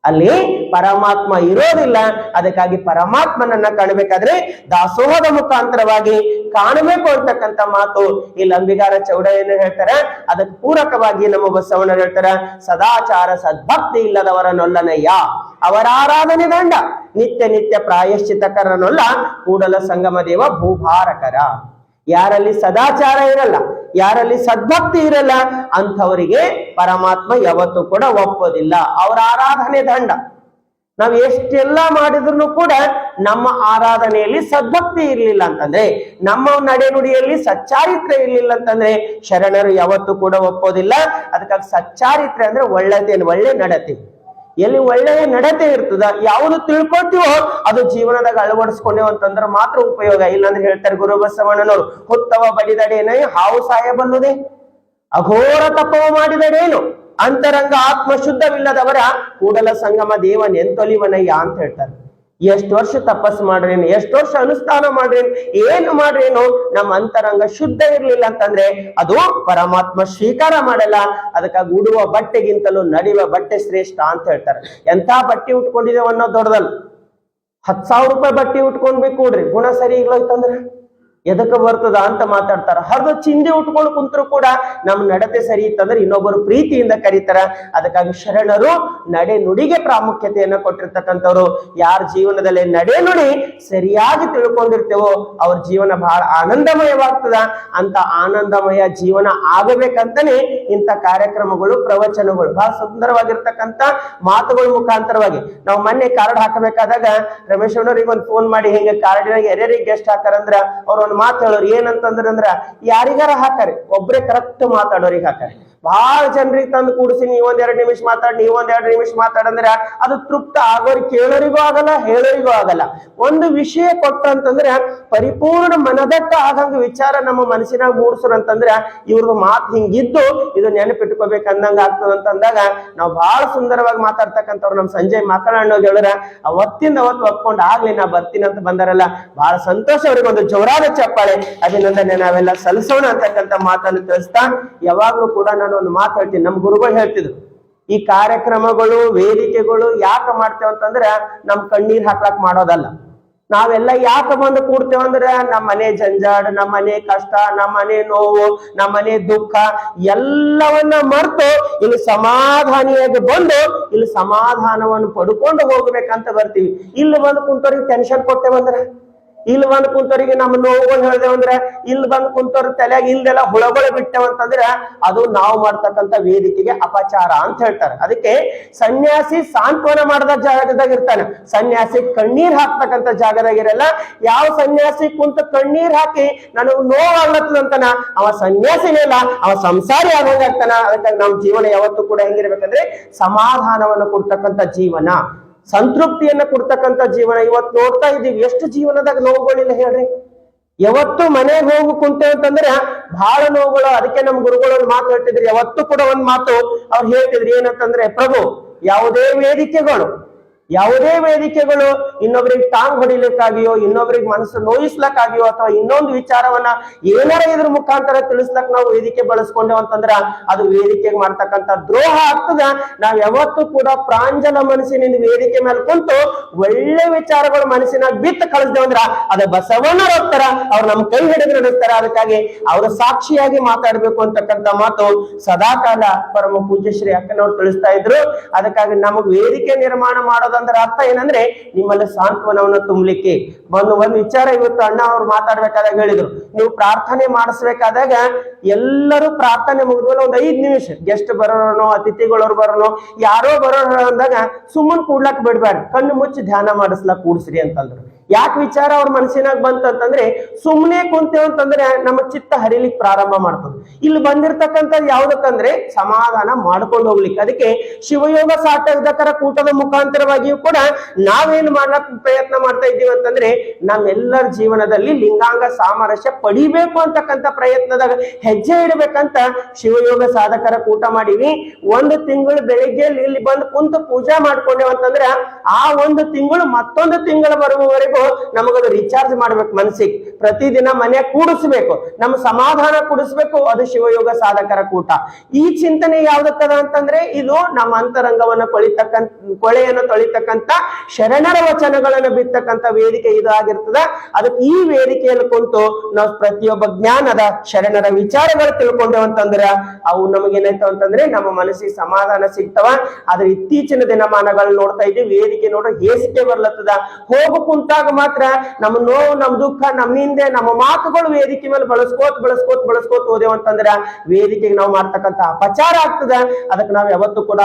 ಅಲ್ಲಿ ಪರಮಾತ್ಮ ಇರೋದಿಲ್ಲ. ಅದಕ್ಕಾಗಿ ಪರಮಾತ್ಮನನ್ನ ಕಾಣಬೇಕಾದ್ರೆ ದಾಸೋಹದ ಮುಖಾಂತರವಾಗಿ ಕಾಣಬೇಕು ಅಂತಕ್ಕಂಥ ಮಾತು ಇಲ್ಲಿ ಅಂಬಿಗಾರ ಚೌಡಯ್ಯನ ಹೇಳ್ತಾರ. ಅದಕ್ಕೆ ಪೂರಕವಾಗಿ ನಮ್ಮ ಬಸವಣ್ಣ ಹೇಳ್ತಾರ, ಸದಾಚಾರ ಸದ್ಭಕ್ತಿ ಇಲ್ಲದವರನ್ನೊಲ್ಲನಯ್ಯ, ಅವರ ಆರಾಧನೆ ದಂಡ, ನಿತ್ಯ ನಿತ್ಯ ಪ್ರಾಯಶ್ಚಿತಕರನೊಲ್ಲ, ಕೂಡಲ ಸಂಗಮ ದೇವ ಭೂಭಾರಕರ. ಯಾರಲ್ಲಿ ಸದಾಚಾರ ಇರಲ್ಲ, ಯಾರಲ್ಲಿ ಸದ್ಭಕ್ತಿ ಇರಲ್ಲ, ಅಂಥವರಿಗೆ ಪರಮಾತ್ಮ ಯಾವತ್ತೂ ಕೂಡ ಒಪ್ಪೋದಿಲ್ಲ. ಅವರ ಆರಾಧನೆ ದಂಡ. ನಾವ್ ಎಷ್ಟೆಲ್ಲ ಮಾಡಿದ್ರು ಕೂಡ ನಮ್ಮ ಆರಾಧನೆಯಲ್ಲಿ ಸದ್ಭಕ್ತಿ ಇರ್ಲಿಲ್ಲ ಅಂತಂದ್ರೆ, ನಮ್ಮ ನಡೆನುಡಿಯಲ್ಲಿ ಸಚ್ಚಾರಿತ್ರ್ಯ ಇರ್ಲಿಲ್ಲ ಅಂತಂದ್ರೆ ಶರಣರು ಯಾವತ್ತೂ ಕೂಡ ಒಪ್ಪೋದಿಲ್ಲ. ಅದಕ್ಕಾಗಿ ಸಚ್ಚಾರಿತ್ರ್ಯ ಅಂದ್ರೆ ಒಳ್ಳೆ ನಡತೆ. ಎಲ್ಲಿ ಒಳ್ಳೆಯ ನಡತೆ ಇರ್ತದ, ಯಾವುದು ತಿಳ್ಕೊಳ್ತೀವೋ ಅದು ಜೀವನದಾಗ ಅಳವಡಿಸ್ಕೊಂಡೇವು ಅಂತಂದ್ರೆ ಮಾತ್ರ ಉಪಯೋಗ. ಇಲ್ಲಾಂದ್ರೆ ಹೇಳ್ತಾರೆ ಗುರು ಬಸವಣ್ಣನವರು, ಹುತ್ತವ ಬಡಿದಡೇನೆ ಹಾವು ಸಾಯಬಲ್ಲುದೇ, ಅಘೋರ ತಪವ ಮಾಡಿದಡೇನು, ಅಂತರಂಗ ಆತ್ಮ ಶುದ್ಧವಿಲ್ಲದವರ ಕೂಡಲ ಸಂಗಮ ದೇವನೆಂತೊಲಿವನಯ್ಯ ಅಂತ ಹೇಳ್ತಾರೆ. ಎಷ್ಟು ವರ್ಷ ತಪಸ್ಸು ಮಾಡ್ರೇನು, ಎಷ್ಟು ವರ್ಷ ಅನುಷ್ಠಾನ ಮಾಡ್ರೇನು, ಏನು ಮಾಡ್ರೇನು, ನಮ್ಮ ಅಂತರಂಗ ಶುದ್ಧ ಇರ್ಲಿಲ್ಲ ಅಂತಂದ್ರೆ ಅದು ಪರಮಾತ್ಮ ಸ್ವೀಕಾರ ಮಾಡಲ್ಲ. ಅದಕ್ಕಾಗಿ ಉಡುವ ಬಟ್ಟೆಗಿಂತಲೂ ನಡೆಯುವ ಬಟ್ಟೆ ಶ್ರೇಷ್ಠ ಅಂತ ಹೇಳ್ತಾರೆ. ಎಂತ ಬಟ್ಟೆ ಉಟ್ಕೊಂಡಿದ್ದೇವೆ ಅನ್ನೋದು ದೊಡ್ಡದಲ್ಲ. 10,000 ರೂಪಾಯಿ ಬಟ್ಟೆ ಉಟ್ಕೊಂಡ್ಬೇಕು ಕೊಡ್ರಿ, ಗುಣ ಸರಿ ಇರ್ಲೋಯ್ತಂದ್ರೆ ಎದಕ್ಕೆ ಬರ್ತದ ಅಂತ ಮಾತಾಡ್ತಾರ. ಹರಿದು ಚಿಂದಿ ಉಟ್ಕೊಂಡು ಕುಂತರು ಕೂಡ ನಮ್ಮ ನಡತೆ ಸರಿ ಇತ್ತಂದ್ರೆ ಇನ್ನೊಬ್ಬರು ಪ್ರೀತಿಯಿಂದ ಕರೀತಾರ. ಅದಕ್ಕಾಗಿ ಶರಣರು ನಡೆ ನುಡಿಗೆ ಪ್ರಾಮುಖ್ಯತೆಯನ್ನ ಕೊಟ್ಟಿರ್ತಕ್ಕಂಥವ್ರು. ಯಾರ ಜೀವನದಲ್ಲಿ ನಡೆ ನುಡಿ ಸರಿಯಾಗಿ ತಿಳ್ಕೊಂಡಿರ್ತೇವೋ ಅವ್ರ ಜೀವನ ಬಹಳ ಆನಂದಮಯವಾಗ್ತದ. ಅಂತ ಆನಂದಮಯ ಜೀವನ ಆಗಬೇಕಂತಾನೆ ಇಂಥ ಕಾರ್ಯಕ್ರಮಗಳು, ಪ್ರವಚನಗಳು, ಬಹಳ ಸುಂದರವಾಗಿರ್ತಕ್ಕಂಥ ಮಾತುಗಳ ಮುಖಾಂತರವಾಗಿ. ನಾವು ಮೊನ್ನೆ ಕಾರ್ಡ್ ಹಾಕಬೇಕಾದಾಗ ರಮೇಶ್ ಅವ್ರಿಗೆ ಒಂದು ಫೋನ್ ಮಾಡಿ ಹಿಂಗೆ ಕಾರ್ಡಿನಾಗ ಯಾರ್ಯಾರಿಗೆ ಗೆಸ್ಟ್ ಹಾಕಾರಂದ್ರ ಅವ್ರ ಒಂದು ಮಾತು ಹೇಳೋರು ಏನಂತಂದ್ರ ಯಾರಿಗಾರ ಹಾಕಾರೆ ಒಬ್ರೆ ಕರೆಕ್ಟ್ ಮಾತಾಡೋರಿಗೆ ಹಾಕಾರೆ. ಬಹಳ ಜನರಿಗೆ ತಂದು ಕೂಡಿಸಿ ನೀವೊಂದ್ 2 ನಿಮಿಷ ಮಾತಾಡಿ, ನೀವೊಂದ್ 2 ನಿಮಿಷ ಮಾತಾಡಂದ್ರ ಅದು ತೃಪ್ತ ಆಗೋರಿಗೆ ಕೇಳೋರಿಗೂ ಆಗಲ್ಲ, ಹೇಳೋರಿಗೂ ಆಗಲ್ಲ. ಒಂದು ವಿಷಯ ಕೊಟ್ಟಂತಂದ್ರೆ ಪರಿಪೂರ್ಣ ಮನದಟ್ಟ ಆಗಂಗ ವಿಚಾರ ನಮ್ಮ ಮನಸ್ಸಿನಾಗ ಮೂಡಿಸ್ರು ಅಂತಂದ್ರ ಇವ್ರದ್ದು ಮಾತು ಹಿಂಗಿದ್ದು ಇದು ನೆನಪಿಟ್ಕೋಬೇಕು ಅಂದಂಗ ಆಗ್ತದಂತ ಅಂದಾಗ ನಾವು ಬಹಳ ಸುಂದರವಾಗಿ ಮಾತಾಡ್ತಕ್ಕಂಥವ್ರು ನಮ್ಮ ಸಂಜಯ್ ಮಕ್ಕಳಣ್ಣೋಗಿ ಹೇಳಿರ ಅವತ್ತಿಂದ ಅವತ್ತು ಒಪ್ಕೊಂಡು ಆಗ್ಲಿ ನಾ ಬರ್ತೀನಿ ಅಂತ ಬಂದಾರಲ್ಲ, ಬಹಳ ಸಂತೋಷ. ಅವ್ರಿಗೆ ಒಂದು ಜೋರಾದ ಚಪ್ಪಾಳೆ, ಅಭಿನಂದನೆ ನಾವೆಲ್ಲ ಸಲ್ಲಿಸೋಣ ಅಂತಕ್ಕಂಥ ಮಾತನ್ನು ತಿಳಿಸ್ತಾ ಯಾವಾಗ್ಲೂ ಕೂಡ ನಾನು ಒಂದು ಮಾತು ಹೇಳ್ತೀನಿ. ನಮ್ ಗುರುಗಳು ಹೇಳ್ತಿದ್ರು, ಈ ಕಾರ್ಯಕ್ರಮಗಳು, ವೇದಿಕೆಗಳು ಯಾಕೆ ಮಾಡ್ತೇವೆ ಅಂತಂದ್ರೆ ನಮ್ ಕಣ್ಣೀರ್ ಹಾಕ್ಲಾಕ್ ಮಾಡೋದಲ್ಲ. ನಾವೆಲ್ಲ ಯಾಕೆ ಬಂದು ಕೂಡ್ತೇವಂದ್ರ ನಮ್ಮ ಮನೆ ಜಂಜಾಡ್, ನಮ್ಮ ಮನೆ ಕಷ್ಟ, ನಮ್ಮ ಮನೆ ನೋವು, ನಮ್ಮ ಮನೆ ದುಃಖ ಎಲ್ಲವನ್ನ ಮರ್ತು ಇಲ್ಲಿ ಸಮಾಧಾನಿಯಾಗಿ ಬಂದು ಇಲ್ಲಿ ಸಮಾಧಾನವನ್ನು ಪಡ್ಕೊಂಡು ಹೋಗ್ಬೇಕಂತ ಬರ್ತೀವಿ. ಇಲ್ಲಿ ಬಂದು ಕುಂತವ್ರಿಗೆ ಟೆನ್ಷನ್ ಕೊಟ್ಟೇವಂದ್ರ, ಇಲ್ಲಿ ಬಂದು ಕುಂತವ್ರಿಗೆ ನಮ್ಮ ನೋವುಗಳು ಹೇಳ್ದೇವಂದ್ರೆ, ಇಲ್ಲಿ ಬಂದು ಕುಂತವ್ರ ತಲೆಯಾಗ ಇಲ್ದೆಲ್ಲ ಹುಳಗಳು ಬಿಟ್ಟೇವಂತಂದ್ರ ಅದು ನಾವು ಮಾಡ್ತಕ್ಕಂಥ ವೇದಿಕೆಗೆ ಅಪಚಾರ ಅಂತ ಹೇಳ್ತಾರೆ. ಅದಕ್ಕೆ ಸನ್ಯಾಸಿ ಸಾಂತ್ವನ ಮಾಡದ ಜಾಗದಾಗ ಇರ್ತಾನೆ, ಸನ್ಯಾಸಿ ಕಣ್ಣೀರ್ ಹಾಕ್ತಕ್ಕಂಥ ಜಾಗದಾಗ ಇರಲ್ಲ. ಯಾವ ಸನ್ಯಾಸಿ ಕುಂತ ಕಣ್ಣೀರ್ ಹಾಕಿ ನನಗ್ ನೋವಾಗ್ಲತ್ತದಂತಾನ ಅವ ಸನ್ಯಾಸಿನೇ ಇಲ್ಲ, ಅವ ಸಂಸಾರಿ ಆಗೋಂಗಾಗ್ತಾನ. ಅದಕ್ಕಾಗಿ ನಮ್ಮ ಜೀವನ ಯಾವತ್ತೂ ಕೂಡ ಹೆಂಗಿರ್ಬೇಕಂದ್ರೆ ಸಮಾಧಾನವನ್ನು ಕೊಡ್ತಕ್ಕಂಥ ಜೀವನ, ಸಂತೃಪ್ತಿಯನ್ನ ಕೊಡ್ತಕ್ಕಂಥ ಜೀವನ. ಇವತ್ತು ನೋಡ್ತಾ ಇದೀವಿ ಎಷ್ಟು ಜೀವನದಾಗ ನೋವುಗಳಿಲ್ಲ ಹೇಳ್ರಿ. ಯಾವತ್ತು ಮನೆಗೆ ಹೋಗಿ ಕುಂತೆ ಅಂತಂದ್ರೆ ಬಹಳ ನೋವುಗಳು. ಅದಕ್ಕೆ ನಮ್ ಗುರುಗಳು ಒಂದು ಮಾತು ಹೇಳ್ತಿದ್ರಿ, ಯಾವತ್ತು ಕೂಡ ಒಂದ್ ಮಾತು ಅವ್ರು ಹೇಳ್ತಿದ್ರಿ, ಏನಂತಂದ್ರೆ ಪ್ರಭು ಯಾವುದೇ ವೇದಿಕೆಗಳು ಇನ್ನೊಬ್ರಿಗೆ ಟಾಂಗ್ ಹೊಡಿಲಿಕ್ಕಾಗಿಯೋ, ಇನ್ನೊಬ್ರಿಗೆ ಮನಸ್ಸು ನೋಯಿಸ್ಲಕ್ಕಾಗಿಯೋ, ಅಥವಾ ಇನ್ನೊಂದು ವಿಚಾರವನ್ನ ಏನಾರ ಇದ್ರ ಮುಖಾಂತರ ತಿಳಿಸ್ಲಕ್ ನಾವು ವೇದಿಕೆ ಬಳಸ್ಕೊಂಡೇವ್ ಅಂತಂದ್ರ ಅದು ವೇದಿಕೆಗೆ ಮಾಡ್ತಕ್ಕಂಥ ದ್ರೋಹ ಆಗ್ತದ. ನಾವ್ ಯಾವತ್ತೂ ಕೂಡ ಪ್ರಾಂಜಲ ಮನಸ್ಸಿನಿಂದ ವೇದಿಕೆ ಮೇಲೆ ಕುಂತು ಒಳ್ಳೆ ವಿಚಾರಗಳು ಮನಸ್ಸಿನಾಗ ಬಿತ್ತು ಕಳಿಸ್ದೇವಂದ್ರ ಅದು ಬಸವಣ್ಣರ ಹೋಗ್ತಾರ, ಅವ್ರು ನಮ್ ಕೈ ಹಿಡಿದು ನಡೆಸ್ತಾರ. ಅದಕ್ಕಾಗಿ ಅವ್ರ ಸಾಕ್ಷಿಯಾಗಿ ಮಾತಾಡ್ಬೇಕು ಅಂತಕ್ಕಂಥ ಮಾತು ಸದಾಕಾಲ ಪರಮ ಪೂಜ್ಯ ಶ್ರೀ ಅಕ್ಕನವ್ರು ತಿಳಿಸ್ತಾ ಇದ್ರು. ಅದಕ್ಕಾಗಿ ನಮಗ್ ವೇದಿಕೆ ನಿರ್ಮಾಣ ಮಾಡೋದಂದ್ರೆ ಅರ್ಥ ಏನಂದ್ರೆ ನಿಮ್ಮಲ್ಲಿ ಸಾಂತ್ವನವನ್ನು ತುಂಬಲಿಕ್ಕೆ. ಒಂದು ವಿಚಾರ ಇವತ್ತು ಅಣ್ಣ ಅವ್ರು ಮಾತಾಡ್ಬೇಕಾದಾಗ ಹೇಳಿದ್ರು, ನೀವು ಪ್ರಾರ್ಥನೆ ಮಾಡಿಸ್ಬೇಕಾದಾಗ ಎಲ್ಲರೂ ಪ್ರಾರ್ಥನೆ ಮುಗಿದ್ಮೇಲೆ ಒಂದ್ 5 ನಿಮಿಷ ಗೆಸ್ಟ್ ಬರೋನೋ, ಅತಿಥಿಗಳವ್ರು ಬರೋನೋ, ಯಾರೋ ಬರೋಣ ಅಂದಾಗ ಸುಮ್ಮನ್ ಕೂಡ್ಲಕ್ ಬಿಡ್ಬೇಡ್ರಿ, ಕಣ್ಣು ಮುಚ್ಚಿ ಧ್ಯಾನ ಮಾಡಿಸ್ಲಕ್ ಕೂಡ್ಸ್ರಿ ಅಂತಂದ್ರು. ಯಾಕೆ ವಿಚಾರ ಅವ್ರ ಮನಸ್ಸಿನಾಗ ಬಂತಂತಂದ್ರೆ ಸುಮ್ಮನೆ ಕುಂತೇವ್ ಅಂತಂದ್ರೆ ನಮ್ಮ ಚಿತ್ತ ಹರಿಲಿಕ್ಕೆ ಪ್ರಾರಂಭ ಮಾಡ್ತದೆ. ಇಲ್ಲಿ ಬಂದಿರ್ತಕ್ಕಂಥ ಯಾವ್ದಕ್ಕಂದ್ರೆ ಸಮಾಧಾನ ಮಾಡ್ಕೊಂಡು ಹೋಗ್ಲಿಕ್ಕೆ. ಅದಕ್ಕೆ ಶಿವಯೋಗ ಸಾಧಕರ ಕೂಟದ ಮುಖಾಂತರವಾಗಿಯೂ ಕೂಡ ನಾವೇನು ಮಾಡ್ಲಕ್ ಪ್ರಯತ್ನ ಮಾಡ್ತಾ ಇದ್ದೀವಿ ಅಂತಂದ್ರೆ ನಮ್ಮೆಲ್ಲರ ಜೀವನದಲ್ಲಿ ಲಿಂಗಾಂಗ ಸಾಮರಸ್ಯ ಪಡಿಬೇಕು ಅಂತಕ್ಕಂಥ ಪ್ರಯತ್ನದಾಗ ಹೆಜ್ಜೆ ಇಡಬೇಕಂತ ಶಿವಯೋಗ ಸಾಧಕರ ಕೂಟ ಮಾಡೀವಿ. 1 ತಿಂಗಳು ಬೆಳಿಗ್ಗೆ ಇಲ್ಲಿ ಬಂದು ಕುಂತು ಪೂಜಾ ಮಾಡ್ಕೊಂಡೇವ್ ಅಂತಂದ್ರೆ ಆ 1 ತಿಂಗಳು ಮತ್ತೊಂದು ತಿಂಗಳು ಬರುವವರೆಗೂ ನಮಗದು ರಿಚಾರ್ಜ್ ಮಾಡ್ಬೇಕು. ಮನಸ್ಸಿಗೆ ಪ್ರತಿದಿನ ಮನೆ ಕೂಡಿಸ್ಬೇಕು, ನಮ್ಮ ಸಮಾಧಾನ ಕೂಡಿಸ್ಬೇಕು. ಅದು ಶಿವಯೋಗ ಸಾಧಕರ ಕೂಟ. ಈ ಚಿಂತನೆ ಯಾವ್ದಕ್ಕದ ಅಂತಂದ್ರೆ ಇದು ನಮ್ಮ ಅಂತರಂಗವನ್ನ ಕೊಳೆಯನ್ನು ತೊಳಿತಕ್ಕಂತ ಶರಣರ ವಚನಗಳನ್ನು ಬಿತ್ತಕ್ಕಂತ ವೇದಿಕೆ ಇದು ಆಗಿರ್ತದ. ಅದಕ್ಕೆ ಈ ವೇದಿಕೆಯಲ್ಲಿ ಕುಂತು ನಾವು ಪ್ರತಿಯೊಬ್ಬ ಜ್ಞಾನದ ಶರಣರ ವಿಚಾರಗಳು ತಿಳ್ಕೊಂಡೇವ್ ಅಂತಂದ್ರೆ ಅವು ನಮಗೇನಾಯ್ತು ಅಂತಂದ್ರೆ ನಮ್ಮ ಮನಸ್ಸಿಗೆ ಸಮಾಧಾನ ಸಿಗ್ತವ. ಆದ್ರೆ ಇತ್ತೀಚಿನ ದಿನಮಾನಗಳು ನೋಡ್ತಾ ಇದ್ದೀವಿ, ವೇದಿಕೆ ನೋಡ್ರೆ ಹೇಸಿಕೆ ಬರ್ಲತ್ತದ. ಹೋಗು ಕುಂತಾಗ ಮಾತ್ರ ನಮ್ಮ ನೋವು, ನಮ್ಮ ದುಃಖ, ನಮ್ಮ ನಿಂದೆ, ನಮ್ಮ ಮಾತುಗಳು ವೇದಿಕೆ ಮೇಲೆ ಬಳಸ್ಕೋತ್ ಹೋದೇವ್ ಅಂತಂದ್ರ ವೇದಿಕೆಗೆ ನಾವು ಮಾಡ್ತಕ್ಕಂಥ ಅಪಚಾರ ಆಗ್ತದ. ಅದಕ್ಕೆ ನಾವ್ ಯಾವತ್ತೂ ಕೂಡ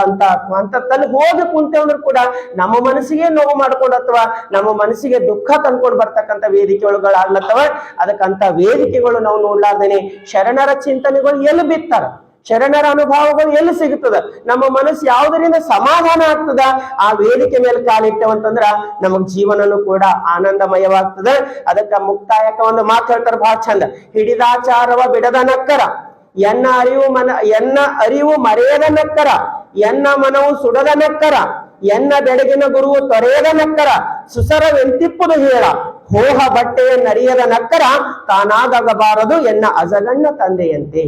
ಅಂತಲ್ಲಿ ಹೋಗಿ ಕುಂತೇವಂದ್ರು ಕೂಡ ನಮ್ಮ ಮನಸ್ಸಿಗೆ ನೋವು ಮಾಡ್ಕೊಂಡು ಅಥವಾ ನಮ್ಮ ಮನಸ್ಸಿಗೆ ದುಃಖ ತಂದ್ಕೊಂಡು ಬರ್ತಕ್ಕಂಥ ವೇದಿಕೆಗಳಾಗ್ಲತ್ತವ. ಅದಕ್ಕಂತ ವೇದಿಕೆಗಳು ನಾವು ನೋಡ್ಲಾರ್ದೇನೆ ಶರಣರ ಚಿಂತನೆಗಳು ಎಲ್ಲಿ ಬಿತ್ತಾರ, ಶರಣರ ಅನುಭವಗಳು ಎಲ್ಲಿ ಸಿಗುತ್ತದ, ನಮ್ಮ ಮನಸ್ಸು ಯಾವುದರಿಂದ ಸಮಾಧಾನ ಆಗ್ತದ, ಆ ವೇದಿಕೆ ಮೇಲೆ ಕಾಲಿಟ್ಟವಂತಂದ್ರ ನಮಗ್ ಜೀವನನು ಕೂಡ ಆನಂದಮಯವಾಗ್ತದ. ಅದಕ್ಕ ಮುಕ್ತಾಯಕ ಒಂದು ಮಾತು ಹೇಳ್ತಾರ ಬಹಳ ಚಂದ, ಹಿಡಿದಾಚಾರವ ಬಿಡದ ನಕ್ಕರ, ಎನ್ನ ಅರಿವು ಮರೆಯದ ನಕ್ಕರ, ಎನ್ನ ಮನವು ಸುಡದ ನಕ್ಕರ, ಎನ್ನ ಬೆಳಗಿನ ಗುರುವು ತೊರೆಯದ ನಕ್ಕರ, ಸುಸರವೆಂತಿಪ್ಪುದು ಹೇಳ, ಹೋಹ ಬಟ್ಟೆಯ ನರಿಯದ ನಕ್ಕರ, ತಾನಾಗಬಾರದು ಎನ್ನ ಅಜಗಣ್ಣ ತಂದೆಯಂತೆ.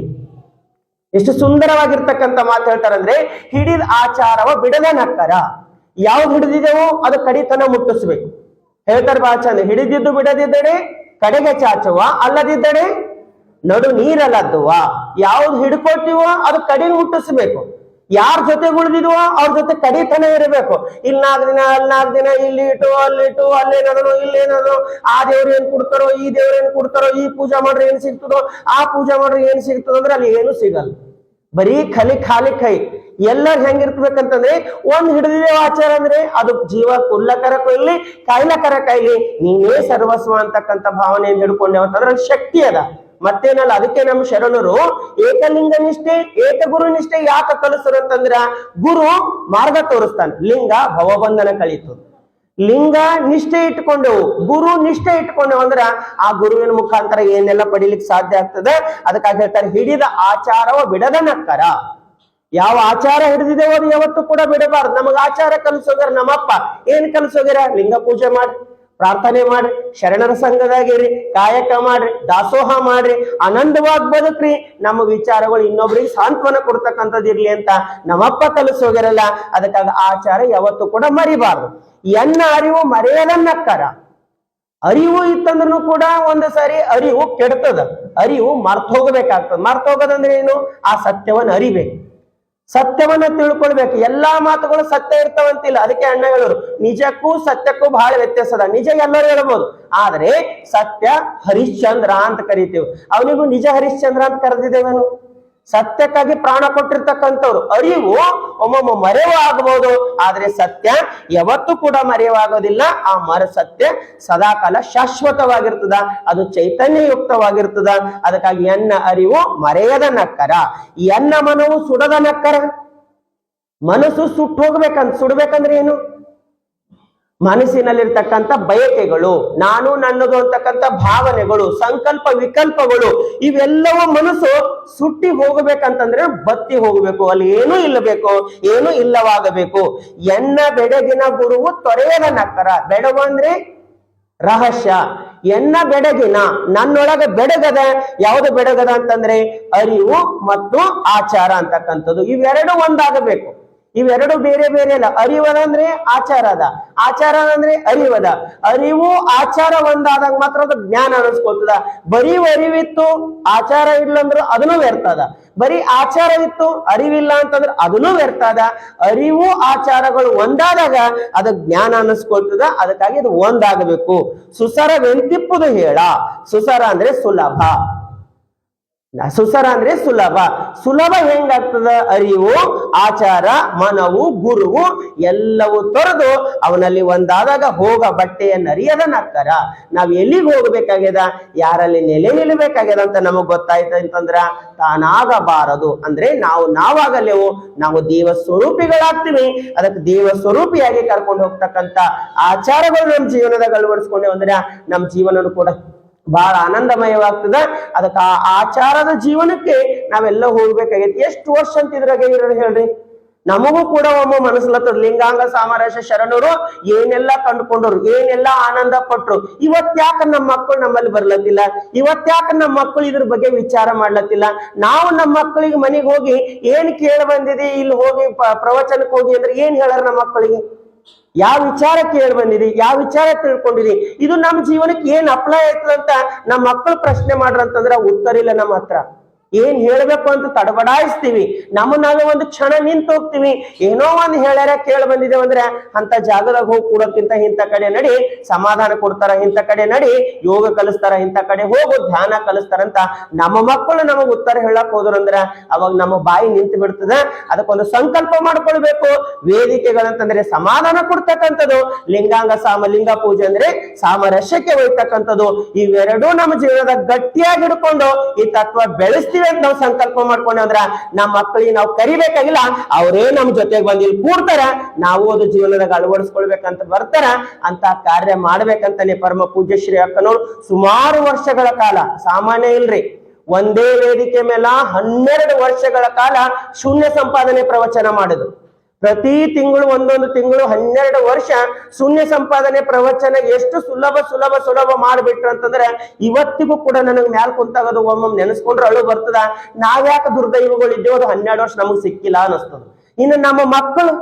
ಎಷ್ಟು ಸುಂದರವಾಗಿರ್ತಕ್ಕಂಥ ಮಾತು ಹೇಳ್ತಾರಂದ್ರೆ ಹಿಡಿದ ಆಚಾರವ ಬಿಡದ ನಕ್ಕರ. ಯಾವ್ದು ಹಿಡಿದಿದೆವೋ ಅದು ಕಡಿತನ ಮುಟ್ಟಿಸ್ಬೇಕು. ಹೇಳ್ತಾರೆ ಬಹಳ ಚಂದ, ಹಿಡಿದಿದ್ದು ಬಿಡದಿದ್ದಡೆ ಕಡೆಗೆ ಚಾಚುವ, ಅಲ್ಲದಿದ್ದರೆ ನಡು ನೀರಲ್ಲದ್ದುವ. ಯಾವ್ದು ಹಿಡ್ಕೊಳ್ತೀವೋ ಅದು ಕಡೆ ಮುಟ್ಟಿಸ್ಬೇಕು. ಯಾರ ಜೊತೆ ಉಳಿದಿದ್ವೋ ಅವ್ರ ಜೊತೆ ಕಡಿತನ ಇರಬೇಕು. ಇಲ್ಲಿ 4 ದಿನ, ಅಲ್ಲಿ 4 ದಿನ, ಇಲ್ಲಿ ಇಟ್ಟು ಅಲ್ಲೇನದನೋ ಇಲ್ಲೇನದೋ, ಆ ದೇವ್ರು ಏನ್ ಕೊಡ್ತಾರೋ, ಈ ದೇವ್ರು ಏನ್ ಕೊಡ್ತಾರೋ, ಈ ಪೂಜಾ ಮಾಡ್ರಿ ಏನ್ ಸಿಗ್ತದೋ, ಆ ಪೂಜಾ ಮಾಡ್ರಿ ಏನ್ ಸಿಗ್ತದೋ ಅಂದ್ರೆ ಅಲ್ಲಿ ಏನು ಸಿಗಲ್ಲ. ಬರೀ ಖಾಲಿ ಕೈ. ಎಲ್ಲರೂ ಹೆಂಗಿರ್ಬೇಕಂತಂದ್ರೆ ಒಂದ್ ಹಿಡಿದಿದ್ದೇವ ಆಚಾರ ಅಂದ್ರೆ ಅದು ಜೀವ ಕುಲ್ಲಕರ ಕೊಯ್ಲಿ ಕಾಯ್ಲಕರ ಕಾಯ್ಲಿ ನೀನೇ ಸರ್ವಸ್ವ ಅಂತಕ್ಕಂಥ ಭಾವನೆಯನ್ನು ಹಿಡ್ಕೊಂಡೇವ ಅಂತಂದ್ರೆ ಅಲ್ಲಿ ಶಕ್ತಿ ಅದ, ಮತ್ತೇನಲ್ಲ. ಅದಕ್ಕೆ ನಮ್ಮ ಶರಣರು ಏಕಲಿಂಗ ನಿಷ್ಠೆ ಏಕಗುರು ನಿಷ್ಠೆ ಯಾಕೆ ಕಲಿಸ್ರು ಅಂತಂದ್ರ ಗುರು ಮಾರ್ಗ ತೋರಿಸ್ತಾನೆ, ಲಿಂಗ ಭವಬಂಧನ ಕಳೀತು. ಲಿಂಗ ನಿಷ್ಠೆ ಇಟ್ಕೊಂಡೆವು, ಗುರು ನಿಷ್ಠೆ ಇಟ್ಕೊಂಡೆವು ಅಂದ್ರ ಆ ಗುರುವಿನ ಮುಖಾಂತರ ಏನೆಲ್ಲ ಪಡಿಲಿಕ್ಕೆ ಸಾಧ್ಯ ಆಗ್ತದೆ. ಅದಕ್ಕಾಗಿ ಹೇಳ್ತಾರೆ, ಹಿಡಿದ ಆಚಾರವ ಬಿಡದ ನಕ್ಕರ. ಯಾವ ಆಚಾರ ಹಿಡಿದಿದ್ದೇವೋ ಅದು ಯಾವತ್ತೂ ಕೂಡ ಬಿಡಬಾರ್ದು. ನಮಗ ಆಚಾರ ಕಲಿಸೋಗ್ಯಾರ ನಮ್ಮಪ್ಪ. ಏನ್ ಕಲಿಸೋಗ್ಯಾರ? ಲಿಂಗ ಪೂಜೆ ಮಾಡ್ರಿ, ಪ್ರಾರ್ಥನೆ ಮಾಡ್ರಿ, ಶರಣರ ಸಂಘದಾಗಿರಿ, ಕಾಯಕ ಮಾಡ್ರಿ, ದಾಸೋಹ ಮಾಡ್ರಿ, ಆನಂದವಾಗಿ ಬದುಕ್ರಿ, ನಮ್ಮ ವಿಚಾರಗಳು ಇನ್ನೊಬ್ರಿಗೆ ಸಾಂತ್ವನ ಕೊಡ್ತಕ್ಕಂಥದ್ದು ಇರ್ಲಿ ಅಂತ ನಮ್ಮಪ್ಪ ಕಲಿಸೋಗ್ಯಾರಲ್ಲ. ಅದಕ್ಕಾಗಿ ಆಚಾರ ಯಾವತ್ತೂ ಕೂಡ ಮರಿಬಾರ್ದು. ಎನ್ನ ಅರಿವು ಮರೆಯಲನ್ನಕ್ಕರ. ಅರಿವು ಇತ್ತಂದ್ರೂ ಕೂಡ ಒಂದು ಸಾರಿ ಅರಿವು ಕೆಡ್ತದ, ಅರಿವು ಮರ್ತೋಗ್ಬೇಕಾಗ್ತದ. ಮರ್ತೋಗೋದಂದ್ರೆ ಏನು? ಆ ಸತ್ಯವನ್ನ ಅರಿಬೇಕು, ಸತ್ಯವನ್ನ ತಿಳ್ಕೊಳ್ಬೇಕು. ಎಲ್ಲಾ ಮಾತುಗಳು ಸತ್ಯ ಇರ್ತಾವಂತಿಲ್ಲ. ಅದಕ್ಕೆ ಅಣ್ಣ ಹೇಳೋರು, ನಿಜಕ್ಕೂ ಸತ್ಯಕ್ಕೂ ಬಹಳ ವ್ಯತ್ಯಾಸದ. ನಿಜ ಎಲ್ಲರೂ ಹೇಳ್ಬೋದು, ಆದ್ರೆ ಸತ್ಯ ಹರಿಶ್ಚಂದ್ರ ಅಂತ ಕರಿತೀವಿ. ಅವನಿಗೂ ನಿಜ ಹರಿಶ್ಚಂದ್ರ ಅಂತ ಕರೆದಿದ್ದೇವೇನು? ಸತ್ಯಕ್ಕಾಗಿ ಪ್ರಾಣ ಕೊಟ್ಟಿರ್ತಕ್ಕಂಥವ್ರು. ಅರಿವು ಒಮ್ಮೊಮ್ಮೆ ಮರೆವಾಗಬಹುದು, ಆದ್ರೆ ಸತ್ಯ ಯಾವತ್ತೂ ಕೂಡ ಮರೆಯವಾಗೋದಿಲ್ಲ. ಆ ಸತ್ಯ ಸದಾಕಾಲ ಶಾಶ್ವತವಾಗಿರ್ತದ, ಅದು ಚೈತನ್ಯಯುಕ್ತವಾಗಿರ್ತದ. ಅದಕ್ಕಾಗಿ ಎನ್ನ ಅರಿವು ಮರೆಯದ ನಕ್ಕರ, ಎನ್ನ ಮನವು ಸುಡದ ನಕ್ಕರ. ಮನಸ್ಸು ಸುಟ್ಟು ಹೋಗ್ಬೇಕಂತ. ಸುಡ್ಬೇಕಂದ್ರೆ ಏನು? ಮನಸ್ಸಿನಲ್ಲಿರ್ತಕ್ಕಂಥ ಬಯಕೆಗಳು, ನಾನು ನನ್ನದು ಅಂತಕ್ಕಂಥ ಭಾವನೆಗಳು, ಸಂಕಲ್ಪ ವಿಕಲ್ಪಗಳು, ಇವೆಲ್ಲವೂ ಮನಸ್ಸು ಸುಟ್ಟಿ ಹೋಗಬೇಕಂತಂದ್ರೆ ಬತ್ತಿ ಹೋಗಬೇಕು. ಅಲ್ಲಿ ಏನೂ ಇಲ್ಲಬೇಕು, ಏನು ಇಲ್ಲವಾಗಬೇಕು. ಎನ್ನ ಬೆಡಗಿನ ಗುರುವು ತೊರೆಯದ ನಕ್ಕರ. ಬೆಡಗು ಅಂದ್ರೆ ರಹಸ್ಯ. ಎನ್ನ ಬೆಡಗಿನ, ನನ್ನೊಳಗೆ ಬೆಡಗದ. ಯಾವುದು ಬೆಡಗದ ಅಂತಂದ್ರೆ ಅರಿವು ಮತ್ತು ಆಚಾರ ಅಂತಕ್ಕಂಥದ್ದು. ಇವೆರಡು ಒಂದಾಗಬೇಕು. ಇವೆರಡು ಬೇರೆ ಬೇರೆ ಅಲ್ಲ. ಅರಿವದ ಅಂದ್ರೆ ಆಚಾರ ಅದ, ಆಚಾರ ಅಂದ್ರೆ ಅರಿವದ. ಅರಿವು ಆಚಾರ ಒಂದಾದಾಗ ಮಾತ್ರ ಅದು ಜ್ಞಾನ ಅನಿಸ್ಕೊಳ್ತದ. ಬರೀ ಅರಿವಿತ್ತು ಆಚಾರ ಇಲ್ಲಂದ್ರೆ ಅದನ್ನು ವ್ಯರ್ಥ ಅದ. ಬರೀ ಆಚಾರ ಇತ್ತು ಅರಿವಿಲ್ಲ ಅಂತಂದ್ರೆ ಅದನ್ನು ವ್ಯರ್ಥ ಅದ. ಅರಿವು ಆಚಾರಗಳು ಒಂದಾದಾಗ ಅದು ಜ್ಞಾನ ಅನಿಸ್ಕೊಳ್ತದ. ಅದಕ್ಕಾಗಿ ಅದು ಒಂದಾಗಬೇಕು. ಸುಸರವೆಂತಿಪ್ಪುದು ಹೇಳ. ಸುಸರ ಅಂದ್ರೆ ಸುಲಭ, ಸುಸರ ಅಂದ್ರೆ ಸುಲಭ. ಸುಲಭ ಹೆಂಗಾಗ್ತದ? ಅರಿವು, ಆಚಾರ, ಮನವು, ಗುರುವು ಎಲ್ಲವೂ ತೊರೆದು ಅವನಲ್ಲಿ ಒಂದಾದಾಗ ಹೋಗ ಬಟ್ಟೆಯನ್ನು ಅರಿಯದ ನಕ್ಕರ. ನಾವ್ ಎಲ್ಲಿಗೆ ಹೋಗ್ಬೇಕಾಗ್ಯದ, ಯಾರಲ್ಲಿ ನೆಲೆ ನಿಲ್ಲಬೇಕಾಗ್ಯದ ಅಂತ ನಮಗ್ ಗೊತ್ತಾಯ್ತು ಅಂತಂದ್ರ ತಾನಾಗಬಾರದು. ಅಂದ್ರೆ ನಾವಾಗಲೇವು, ನಾವು ದೇವ ಸ್ವರೂಪಿಗಳಾಗ್ತೀವಿ. ಅದಕ್ಕೆ ದೇವ ಸ್ವರೂಪಿಯಾಗಿ ಕರ್ಕೊಂಡು ಹೋಗ್ತಕ್ಕಂಥ ಆಚಾರಗಳು ನಮ್ಮ ಜೀವನದಾಗ ಅಳವಡಿಸ್ಕೊಂಡೇವು ಅಂದ್ರೆ ನಮ್ಮ ಜೀವನನು ಕೂಡ ಬಹಳ ಆನಂದಮಯವಾಗ್ತದ. ಅದಕ್ಕೆ ಆ ಆಚಾರದ ಜೀವನಕ್ಕೆ ನಾವೆಲ್ಲ ಹೋಗ್ಬೇಕಾಗೈತಿ. ಎಷ್ಟು ವರ್ಷ ಅಂತ ಇದ್ರಾಗ ಇರೋರು ಹೇಳ್ರಿ. ನಮಗೂ ಕೂಡ ಒಮ್ಮೆ ಮನಸ್ಲತ್ತದ ಲಿಂಗಾಂಗ ಸಾಮರಸ್ಯ ಶರಣರು ಏನೆಲ್ಲ ಕಂಡುಕೊಂಡರು, ಏನೆಲ್ಲ ಆನಂದ ಪಟ್ರು. ಇವತ್ತ್ಯಾಕ ನಮ್ಮ ಮಕ್ಕಳು ನಮ್ಮಲ್ಲಿ ಬರ್ಲತ್ತಿಲ್ಲ? ಇವತ್ತ್ಯಾಕ ನಮ್ಮ ಮಕ್ಕಳು ಇದ್ರ ಬಗ್ಗೆ ವಿಚಾರ ಮಾಡ್ಲತ್ತಿಲ್ಲ? ನಾವು ನಮ್ಮ ಮಕ್ಕಳಿಗೆ ಮನೆಗೆ ಹೋಗಿ ಏನ್ ಕೇಳಿ ಬಂದಿದೆ, ಇಲ್ಲಿ ಹೋಗಿ ಪ್ರವಚನಕ್ಕೆ ಹೋಗಿ ಅಂದ್ರೆ ಏನ್ ಹೇಳಾರ ನಮ್ಮ ಮಕ್ಕಳಿಗೆ? ಯಾವ ವಿಚಾರ ಕೇಳಿ ಬಂದಿದೆ, ಯಾವ ವಿಚಾರ ತಿಳ್ಕೊಂಡಿದಿ, ಇದು ನಮ್ಮ ಜೀವನಕ್ಕೆ ಏನ್ ಅಪ್ಲೈ ಆಯ್ತದಂತ ನಮ್ಮ ಮಕ್ಕಳು ಪ್ರಶ್ನೆ ಮಾಡ್ರಂತಂದ್ರ ಉತ್ತರ ಇಲ್ಲ ನಮ್ಮ ಹತ್ರ. ಏನ್ ಹೇಳ್ಬೇಕು ಅಂತ ತಡಬಡಾಯಿಸ್ತೀವಿ. ನಾವೇ ಒಂದು ಕ್ಷಣ ನಿಂತು ಹೋಗ್ತೀವಿ. ಏನೋ ಒಂದ್ ಹೇಳ್ಯಾರ ಕೇಳಿ ಬಂದಿದ್ದೇವೆ ಅಂದ್ರೆ ಅಂತ ಜಾಗದಾಗ ಹೋಗಿ ಕೂಡೋಕ್ಕಿಂತ ಇಂಥ ಕಡೆ ನಡಿ ಸಮಾಧಾನ ಕೊಡ್ತಾರ, ಇಂಥ ಕಡೆ ನಡಿ ಯೋಗ ಕಲಿಸ್ತಾರ, ಇಂಥ ಕಡೆ ಹೋಗು ಧ್ಯಾನ ಕಲಿಸ್ತಾರಂತ ನಮ್ಮ ಮಕ್ಕಳು ನಮಗ್ ಉತ್ತರ ಹೇಳಕ್ ಹೋದ್ರಂದ್ರ ಅವಾಗ ನಮ್ಮ ಬಾಯಿ ನಿಂತು ಬಿಡ್ತದ. ಅದಕ್ಕೊಂದು ಸಂಕಲ್ಪ ಮಾಡ್ಕೊಳ್ಬೇಕು. ವೇದಿಕೆಗಳಂತಂದ್ರೆ ಸಮಾಧಾನ ಕೊಡ್ತಕ್ಕಂಥದ್ದು, ಲಿಂಗಾಂಗ ಲಿಂಗ ಪೂಜೆ ಅಂದ್ರೆ ಸಾಮರಸ್ಯಕ್ಕೆ ಒಯ್ತಕ್ಕಂಥದ್ದು. ಇವೆರಡೂ ನಮ್ಮ ಜೀವನದ ಗಟ್ಟಿಯಾಗಿ ಹಿಡ್ಕೊಂಡು ಈ ತತ್ವ ಬೆಳೆಸ್ತೀವಿ ಅಂತ ನಾವು ಸಂಕಲ್ಪ ಮಾಡ್ಕೊಂಡೆ ಅಂದ್ರ ನಮ್ಮ ಮಕ್ಕಳಿಗೆ ನಾವು ಕರಿಬೇಕಾಗಿಲ್ಲ, ಅವರೇ ನಮ್ ಜೊತೆಗೆ ಬಂದು ಇಲ್ಲಿ ಕೂಡ್ತಾರ. ನಾವು ಅದು ಜೀವನದಾಗ ಅಳವಡಿಸ್ಕೊಳ್ಬೇಕಂತ ಬರ್ತಾರ. ಅಂತ ಕಾರ್ಯ ಮಾಡ್ಬೇಕಂತಾನೆ ಪರಮ ಪೂಜ್ಯ ಶ್ರೀ ಅಕ್ಕನವ್ರು ಸುಮಾರು ವರ್ಷಗಳ ಕಾಲ, ಸಾಮಾನ್ಯ ಇಲ್ರಿ, ಒಂದೇ ವೇದಿಕೆ ಮೇಲ 12 ವರ್ಷಗಳ ಕಾಲ ಶೂನ್ಯ ಸಂಪಾದನೆ ಪ್ರವಚನ ಮಾಡಿದ್ರು. ಪ್ರತಿ ತಿಂಗಳು ಒಂದೊಂದು ತಿಂಗಳು 12 ವರ್ಷ ಶೂನ್ಯ ಸಂಪಾದನೆ ಪ್ರವಚನ ಎಷ್ಟು ಸುಲಭ ಮಾಡ್ಬಿಟ್ರ ಅಂತಂದ್ರೆ ಇವತ್ತಿಗೂ ಕೂಡ ನನಗ್ ಮ್ಯಾಲ್ ಕುಂತಾಗದು ಒಮ್ಮೊಮ್ಮೆ ನೆನೆಸ್ಕೊಂಡ್ರೆ ಅಳು ಬರ್ತದ. ನಾವ್ಯಾಕೆ ದುರ್ದೈವಗಳಿದ್ದೇವೆ, ಅದು 12 ವರ್ಷ ನಮಗ್ ಸಿಕ್ಕಿಲ್ಲ ಅನಿಸ್ತದ. ಇನ್ನು ನಮ್ಮ ಮಕ್ಕಳು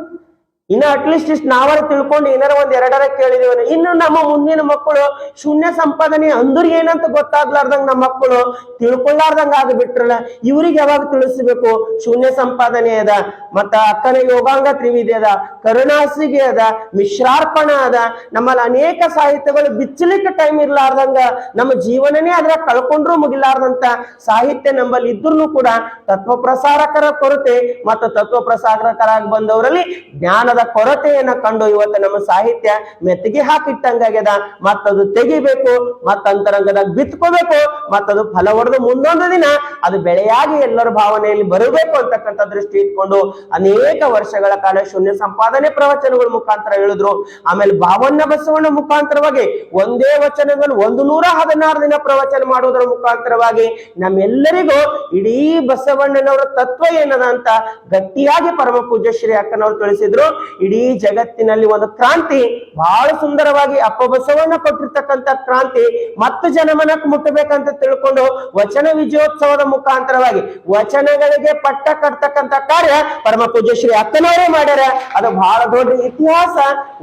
ಇನ್ನು ಅಟ್ಲೀಸ್ಟ್ ಇಷ್ಟು ನಾವರ ತಿಳ್ಕೊಂಡು ಏನಾರ ಒಂದ್ ಎರಡರ ಕೇಳಿದೀವಿ. ಇನ್ನು ನಮ್ಮ ಮುಂದಿನ ಮಕ್ಕಳು ಶೂನ್ಯ ಸಂಪಾದನೆ ಅಂದ್ರ ಏನಂತ ಗೊತ್ತಾಗ್ಲಾರ್ದಂಗ ನಮ್ಮ ಮಕ್ಕಳು ತಿಳ್ಕೊಳ್ಳಾರ್ದಂಗ ಆಗ್ಬಿಟ್ರಲ್ಲ. ಇವ್ರಿಗೆ ಯಾವಾಗ ತಿಳಿಸ್ಬೇಕು? ಶೂನ್ಯ ಸಂಪಾದನೆ ಅದ, ಮತ್ತ ಅಕ್ಕನ ಯೋಗಾಂಗ ತ್ರಿವಿಧಿ ಅದ, ಕರುಣಾಸಿಗೆ ಅದ, ಮಿಶ್ರಾರ್ಪಣ ಅದ. ನಮ್ಮಲ್ಲಿ ಅನೇಕ ಸಾಹಿತ್ಯಗಳು ಬಿಚ್ಚಲಿಕ್ಕೆ ಟೈಮ್ ಇರ್ಲಾರ್ದಂಗ ನಮ್ಮ ಜೀವನನೇ ಅದ್ರ ಕಳ್ಕೊಂಡ್ರು ಮುಗಿಲಾರ್ದಂತ ಸಾಹಿತ್ಯ ನಂಬಲ್ಲಿ ಇದ್ರೂ ಕೂಡ ತತ್ವ ಪ್ರಸಾರಕರ ಕೊರತೆ ಮತ್ತು ತತ್ವ ಪ್ರಸಾರಕರಾಗಿ ಬಂದವರಲ್ಲಿ ಜ್ಞಾನದ ಕೊರತೆಯನ್ನ ಕಂಡು ಇವತ್ತು ನಮ್ಮ ಸಾಹಿತ್ಯ ಮೆತ್ತಿಗೆ ಹಾಕಿಟ್ಟಂಗಾಗ್ಯದ. ಮತ್ತದು ತೆಗಿಬೇಕು, ಮತ್ತ ಅಂತರಂಗದಾಗ ಬಿತ್ಕೋಬೇಕು, ಮತ್ತದು ಫಲ ಹೊಡೆದು ಮುಂದೊಂದು ದಿನ ಅದು ಬೆಳೆಯಾಗಿ ಎಲ್ಲರ ಭಾವನೆಯಲ್ಲಿ ಬರಬೇಕು ಅಂತಕ್ಕಂಥ ದೃಷ್ಟಿ ಇಟ್ಕೊಂಡು ಅನೇಕ ವರ್ಷಗಳ ಕಾಲ ಶೂನ್ಯ ಸಂಪಾದನೆ ಪ್ರವಚನಗಳ ಮುಖಾಂತರ ಹೇಳಿದ್ರು. ಆಮೇಲೆ ಭಾವನ ಬಸವಣ್ಣ ಮುಖಾಂತರವಾಗಿ ಒಂದೇ ವಚನಗಳು 116 ದಿನ ಪ್ರವಚನ ಮಾಡುವುದರ ಮುಖಾಂತರವಾಗಿ ನಮ್ಮೆಲ್ಲರಿಗೂ ಇಡೀ ಬಸವಣ್ಣನವರ ತತ್ವ ಏನದ ಅಂತ ಗಟ್ಟಿಯಾಗಿ ಪರಮ ಪೂಜ್ಯ ಶ್ರೀ ಅಕ್ಕನವರು ತಿಳಿಸಿದ್ರು. ಇಡೀ ಜಗತ್ತಿನಲ್ಲಿ ಒಂದು ಕ್ರಾಂತಿ ಬಹಳ ಸುಂದರವಾಗಿ ಅಪ್ಪ ಬಸವಣ್ಣ ಕೊಟ್ಟಿರ್ತಕ್ಕಂಥ ಕ್ರಾಂತಿ ಮತ್ತು ಜನಮನಕ್ಕೆ ಮುಟ್ಟಬೇಕಂತ ತಿಳ್ಕೊಂಡು ವಚನ ವಿಜಯೋತ್ಸವದ ಮುಖಾಂತರವಾಗಿ ವಚನಗಳಿಗೆ ಪಟ್ಟ ಕಟ್ತಕ್ಕಂಥ ಕಾರ್ಯ ಪರಮ ಪೂಜ್ಯ ಶ್ರೀ ಅಕ್ಕನವರೇ ಮಾಡ್ಯಾರ. ಅದು ಬಹಳ ದೊಡ್ಡ ಇತಿಹಾಸ.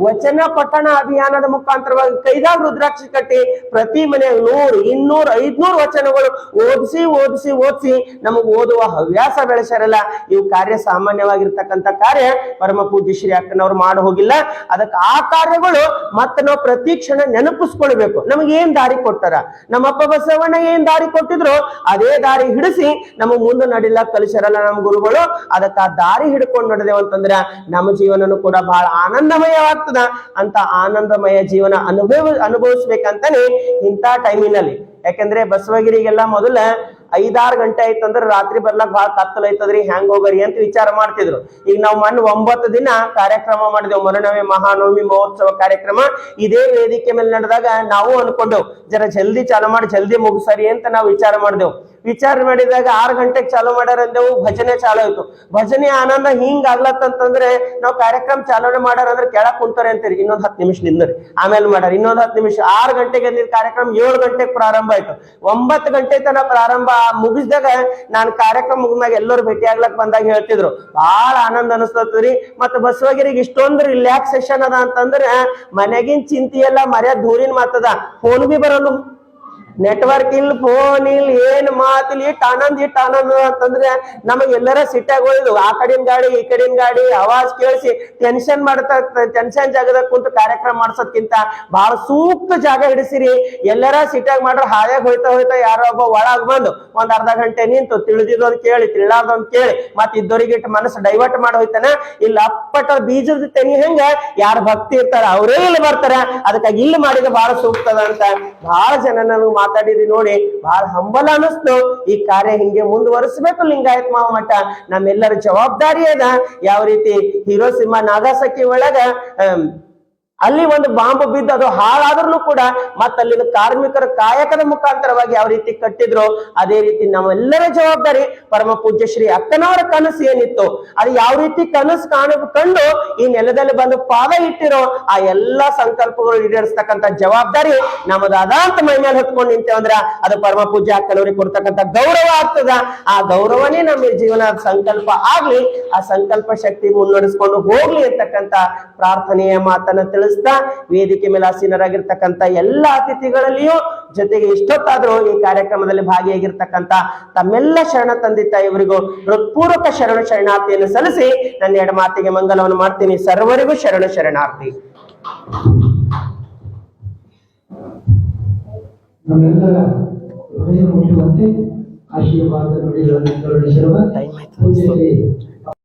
ವಚನ ಪಠಣ ಅಭಿಯಾನದ ಮುಖಾಂತರವಾಗಿ ಕೈದಾಗ ರುದ್ರಾಕ್ಷಿ ಕಟ್ಟಿ ಪ್ರತಿ ಮನೆ 100, 200, 500 ವಚನಗಳು ಓದಿಸಿ ನಮಗ್ ಓದುವ ಹವ್ಯಾಸ ಬೆಳೆಸಾರಲ್ಲ. ಇವು ಕಾರ್ಯ ಸಾಮಾನ್ಯವಾಗಿರ್ತಕ್ಕಂಥ ಕಾರ್ಯ ಪರಮ ಪೂಜ್ಯ ಶ್ರೀ ಅಕ್ಕನವ್ರು ಮಾಡಿ ಹೋಗಿಲ್ಲ. ಅದಕ್ಕೆ ಆ ಕಾರ್ಯಗಳು ಮತ್ತೆ ನಾವು ಪ್ರತಿ ಕ್ಷಣ ನೆನಪಿಸ್ಕೊಳ್ಬೇಕು. ನಮಗೆ ಏನ್ ದಾರಿ ಕೊಟ್ಟಾರ, ನಮ್ಮಪ್ಪ ಬಸವಣ್ಣ ಏನ್ ದಾರಿ ಕೊಟ್ಟಿದ್ರು ಅದೇ ದಾರಿ ಹಿಡಿಸಿ ನಮಗ್ ಮುಂದೆ ನಡಿಲ್ಲ ಕಲಿಸರಲ್ಲ ನಮ್ಮ ಗುರುಗಳು. ಅದಕ್ಕೆ ಆ ದಾರಿ ಹಿಡ್ಕೊಂಡು ನಡೆದೇವು ಅಂತಂದ್ರ ನಮ್ಮ ಜೀವನನು ಕೂಡ ಬಹಳ ಆನಂದಮಯವಾಗ್ತದ. ಅಂತ ಆನಂದಮಯ ಜೀವನ ಅನುಭವಿಸ್ಬೇಕಂತಾನೆ ಇಂಥ ಟೈಮಿನಲ್ಲಿ. ಯಾಕಂದ್ರೆ ಬಸವಗಿರಿಗೆಲ್ಲ ಮೊದಲ 5-6 ಗಂಟೆ ಆಯ್ತಂದ್ರ ರಾತ್ರಿ ಬರ್ಲಕ್ ಬಹಳ ಕತ್ತಲ ಐತದ್ರಿ, ಹ್ಯಾಂಗ್ ಹೋಗರಿ ಅಂತ ವಿಚಾರ ಮಾಡ್ತಿದ್ರು. ಈಗ ನಾವು ಮೊನ್ನೆ 9 ದಿನ ಕಾರ್ಯಕ್ರಮ ಮಾಡಿದೆವು. ಮರುನವಮಿ ಮಹಾನವಮಿ ಮಹೋತ್ಸವ ಕಾರ್ಯಕ್ರಮ ಇದೇ ವೇದಿಕೆ ಮೇಲೆ ನಡೆದಾಗ ನಾವು ಅನ್ಕೊಂಡೆವು ಜರ ಜಲ್ದಿ ಚಾಲು ಮಾಡಿ ಜಲ್ದಿ ಮುಗಿಸರಿ ಅಂತ ನಾವು ವಿಚಾರ ಮಾಡಿದಾಗ 6 ಗಂಟೆಗೆ ಚಾಲು ಮಾಡ್ಯಾರ ಅಂದೆವು. ಭಜನೆ ಚಾಲು ಆಯ್ತು. ಭಜನೆ ಆನಂದ ಹಿಂಗ್ ಆಗ್ಲತ್ತಂತಂದ್ರೆ ನಾವು ಕಾರ್ಯಕ್ರಮ ಚಾಲನೆ ಮಾಡ್ಯಾರ ಅಂದ್ರೆ ಕೆಳಕ್ ಕುಂತಾರೆ ಅಂತೀರಿ, ಇನ್ನೊಂದ್ 10 ನಿಮಿಷ ನಿಂದ್ರಿ ಆಮೇಲೆ ಮಾಡ್ಯಾರ, ಇನ್ನೊಂದ್ 10 ನಿಮಿಷ. 6 ಗಂಟೆಗೆ ಕಾರ್ಯಕ್ರಮ 7 ಗಂಟೆಗೆ ಪ್ರಾರಂಭ ಆಯ್ತು. 9 ಗಂಟೆ ತನ ಪ್ರಾರಂಭ ಮುಗಿಸಿದಾಗ ನಾನು ಕಾರ್ಯಕ್ರಮ ಮುಗಿದಾಗ ಎಲ್ಲರೂ ಭೇಟಿ ಆಗ್ಲಕ್ ಬಂದಾಗ ಹೇಳ್ತಿದ್ರು ಬಹಳ ಆನಂದ ಅನಿಸ್ತದ್ರಿ. ಮತ್ತ ಬಸವಗಿರಿಗೆ ಇಷ್ಟೊಂದು ರಿಲ್ಯಾಕ್ಸೇಷನ್ ಅದ ಅಂತಂದ್ರೆ ಮನೆಗಿನ ಚಿಂತೆ ಎಲ್ಲ ಮರ್ಯಾದ ದೂರಿನ ಮಾತದ. ಫೋನ್ ಬಿ ಬರಲ್ಲ, ನೆಟ್ವರ್ಕ್ ಇಲ್ಲ, ಫೋನ್ ಇಲ್ಲ, ಏನ್ ಮಾತಿಲ್ಲ. ಇಟ್ ಆನಂದ ಅಂತಂದ್ರೆ ನಮಗ್ ಎಲ್ಲರ ಸಿಟ್ಟಾಗೋದು. ಆ ಕಡಿನ ಗಾಡಿ ಈ ಕಡಿನ ಗಾಡಿ ಆವಾಜ್ ಕೇಳಿಸಿ ಟೆನ್ಷನ್ ಜಾಗದಾಗ ಕುಂತು ಕಾರ್ಯಕ್ರಮ ಮಾಡ್ಸೋದ್ಕಿಂತ ಬಹಳ ಸೂಕ್ತ ಜಾಗ ಹಿಡಿಸಿರಿ. ಎಲ್ಲರ ಸಿಟ್ಟಾಗಿ ಮಾಡ್ರ ಹಾಯಾಗ ಹೋಯ್ತಾ ಯಾರೋ ಒಬ್ಬ ಒಳಗ್ ಬಂದು ಒಂದ್ ಅರ್ಧ ಗಂಟೆ ನಿಂತು ತಿಳಿದಿದ್ದೊಂದ್ ಕೇಳಿ ತಿಳಿಲಾರ್ದೊಂದ್ ಕೇಳಿ ಮತ್ ಇದ್ದವ್ರಿಗೆ ಮನಸ್ಸು ಡೈವರ್ಟ್ ಮಾಡಿ ಹೋಯ್ತಾನ. ಇಲ್ಲ ಅಪ್ಪಟ ಬೀಜದ ತೆನಿ ಹೆಂಗ ಯಾರು ಭಕ್ತಿ ಇರ್ತಾರ ಅವರೇ ಇಲ್ಲಿ ಬರ್ತಾರ. ಅದಕ್ಕಾಗಿ ಇಲ್ಲಿ ಮಾಡಿದ್ರೆ ಬಹಳ ಸೂಕ್ತದ ಅಂತ ಬಹಳ ಜನ ನನಗೆ ಮಾತಾಡಿದ್ವಿ ನೋಡಿ. ಬಹಳ ಹಂಬಲ ಅನಿಸ್ತು. ಈ ಕಾರ್ಯ ಹಿಂಗೆ ಮುಂದುವರಿಸಬೇಕು. ಲಿಂಗಾಯತ್ ಮಾವ ಮಠ ನಮ್ಮೆಲ್ಲರ ಜವಾಬ್ದಾರಿ ಅದ. ಯಾವ ರೀತಿ ಹಿರೋಸಿಮಾ ನಾಗಾಸಕಿ ಒಳಗ ಅಲ್ಲಿ ಒಂದು ಬಾಂಬ್ ಬಿದ್ದು ಅದು ಹಾಳಾದ್ರೂ ಕೂಡ ಮತ್ತೆ ಅಲ್ಲಿನ ಕಾರ್ಮಿಕರ ಕಾಯಕದ ಮುಖಾಂತರವಾಗಿ ಯಾವ ರೀತಿ ಕಟ್ಟಿದ್ರು ಅದೇ ರೀತಿ ನಮ್ಮೆಲ್ಲರ ಜವಾಬ್ದಾರಿ. ಪರಮ ಪೂಜ್ಯ ಶ್ರೀ ಅಕ್ಕನವರ ಕನಸು ಏನಿತ್ತು ಅದು ಯಾವ ರೀತಿ ಕನಸು ಕಂಡು ಈ ನೆಲದಲ್ಲಿ ಬಂದು ಪಾದ ಇಟ್ಟಿರೋ ಆ ಎಲ್ಲಾ ಸಂಕಲ್ಪಗಳು ಈಡೇರಿಸ್ತಕ್ಕಂಥ ಜವಾಬ್ದಾರಿ ನಮ್ಮದಾದ ಅಂತ ಮೈ ಮೇಲೆ ಹೊತ್ಕೊಂಡು ನಿಂತೇವಂದ್ರ ಅದು ಪರಮ ಪೂಜ್ಯ ಅಕ್ಕನವರಿಗೆ ಕೊಡ್ತಕ್ಕಂಥ ಗೌರವ ಆಗ್ತದ. ಆ ಗೌರವನೇ ನಮ್ಮ ಜೀವನ ಸಂಕಲ್ಪ ಆಗ್ಲಿ, ಆ ಸಂಕಲ್ಪ ಶಕ್ತಿ ಮುನ್ನಡೆಸ್ಕೊಂಡು ಹೋಗ್ಲಿ ಅಂತಕ್ಕಂಥ ಪ್ರಾರ್ಥನೆಯ ಮಾತನ್ನ ತಿಳಿಸ್ತಾ ವೇದಿಕೆ ಮೇಲೆ ಆಸೀನರಾಗಿರ್ತಕ್ಕಂಥ ಎಲ್ಲ ಅತಿಥಿಗಳಲ್ಲಿಯೂ ಜೊತೆಗೆ ಇಷ್ಟೊತ್ತಾದ್ರೂ ಈ ಕಾರ್ಯಕ್ರಮದಲ್ಲಿ ಭಾಗಿಯಾಗಿರ್ತಕ್ಕಂಥ ತಮ್ಮೆಲ್ಲ ಶರಣ ತಂದೆ ತಾಯಿಯವರಿಗೂ ಹೃತ್ಪೂರ್ವಕ ಶರಣಾರ್ಥಿಯನ್ನು ಸಲ್ಲಿಸಿ ನನ್ನ ಎರಡು ಮಾತಿಗೆ ಮಂಗಲವನ್ನು ಮಾಡ್ತೀನಿ. ಸರ್ವರಿಗೂ ಶರಣಾರ್ಥಿ. ನಮ್ಮೆಲ್ಲರ ಹೃದಯ ಮುಟ್ಟುವಂತೆ ಆಶೀರ್ವಾದ ನುಡಿಗಳನ್ನು ಕರುಣಿಸಿರುವ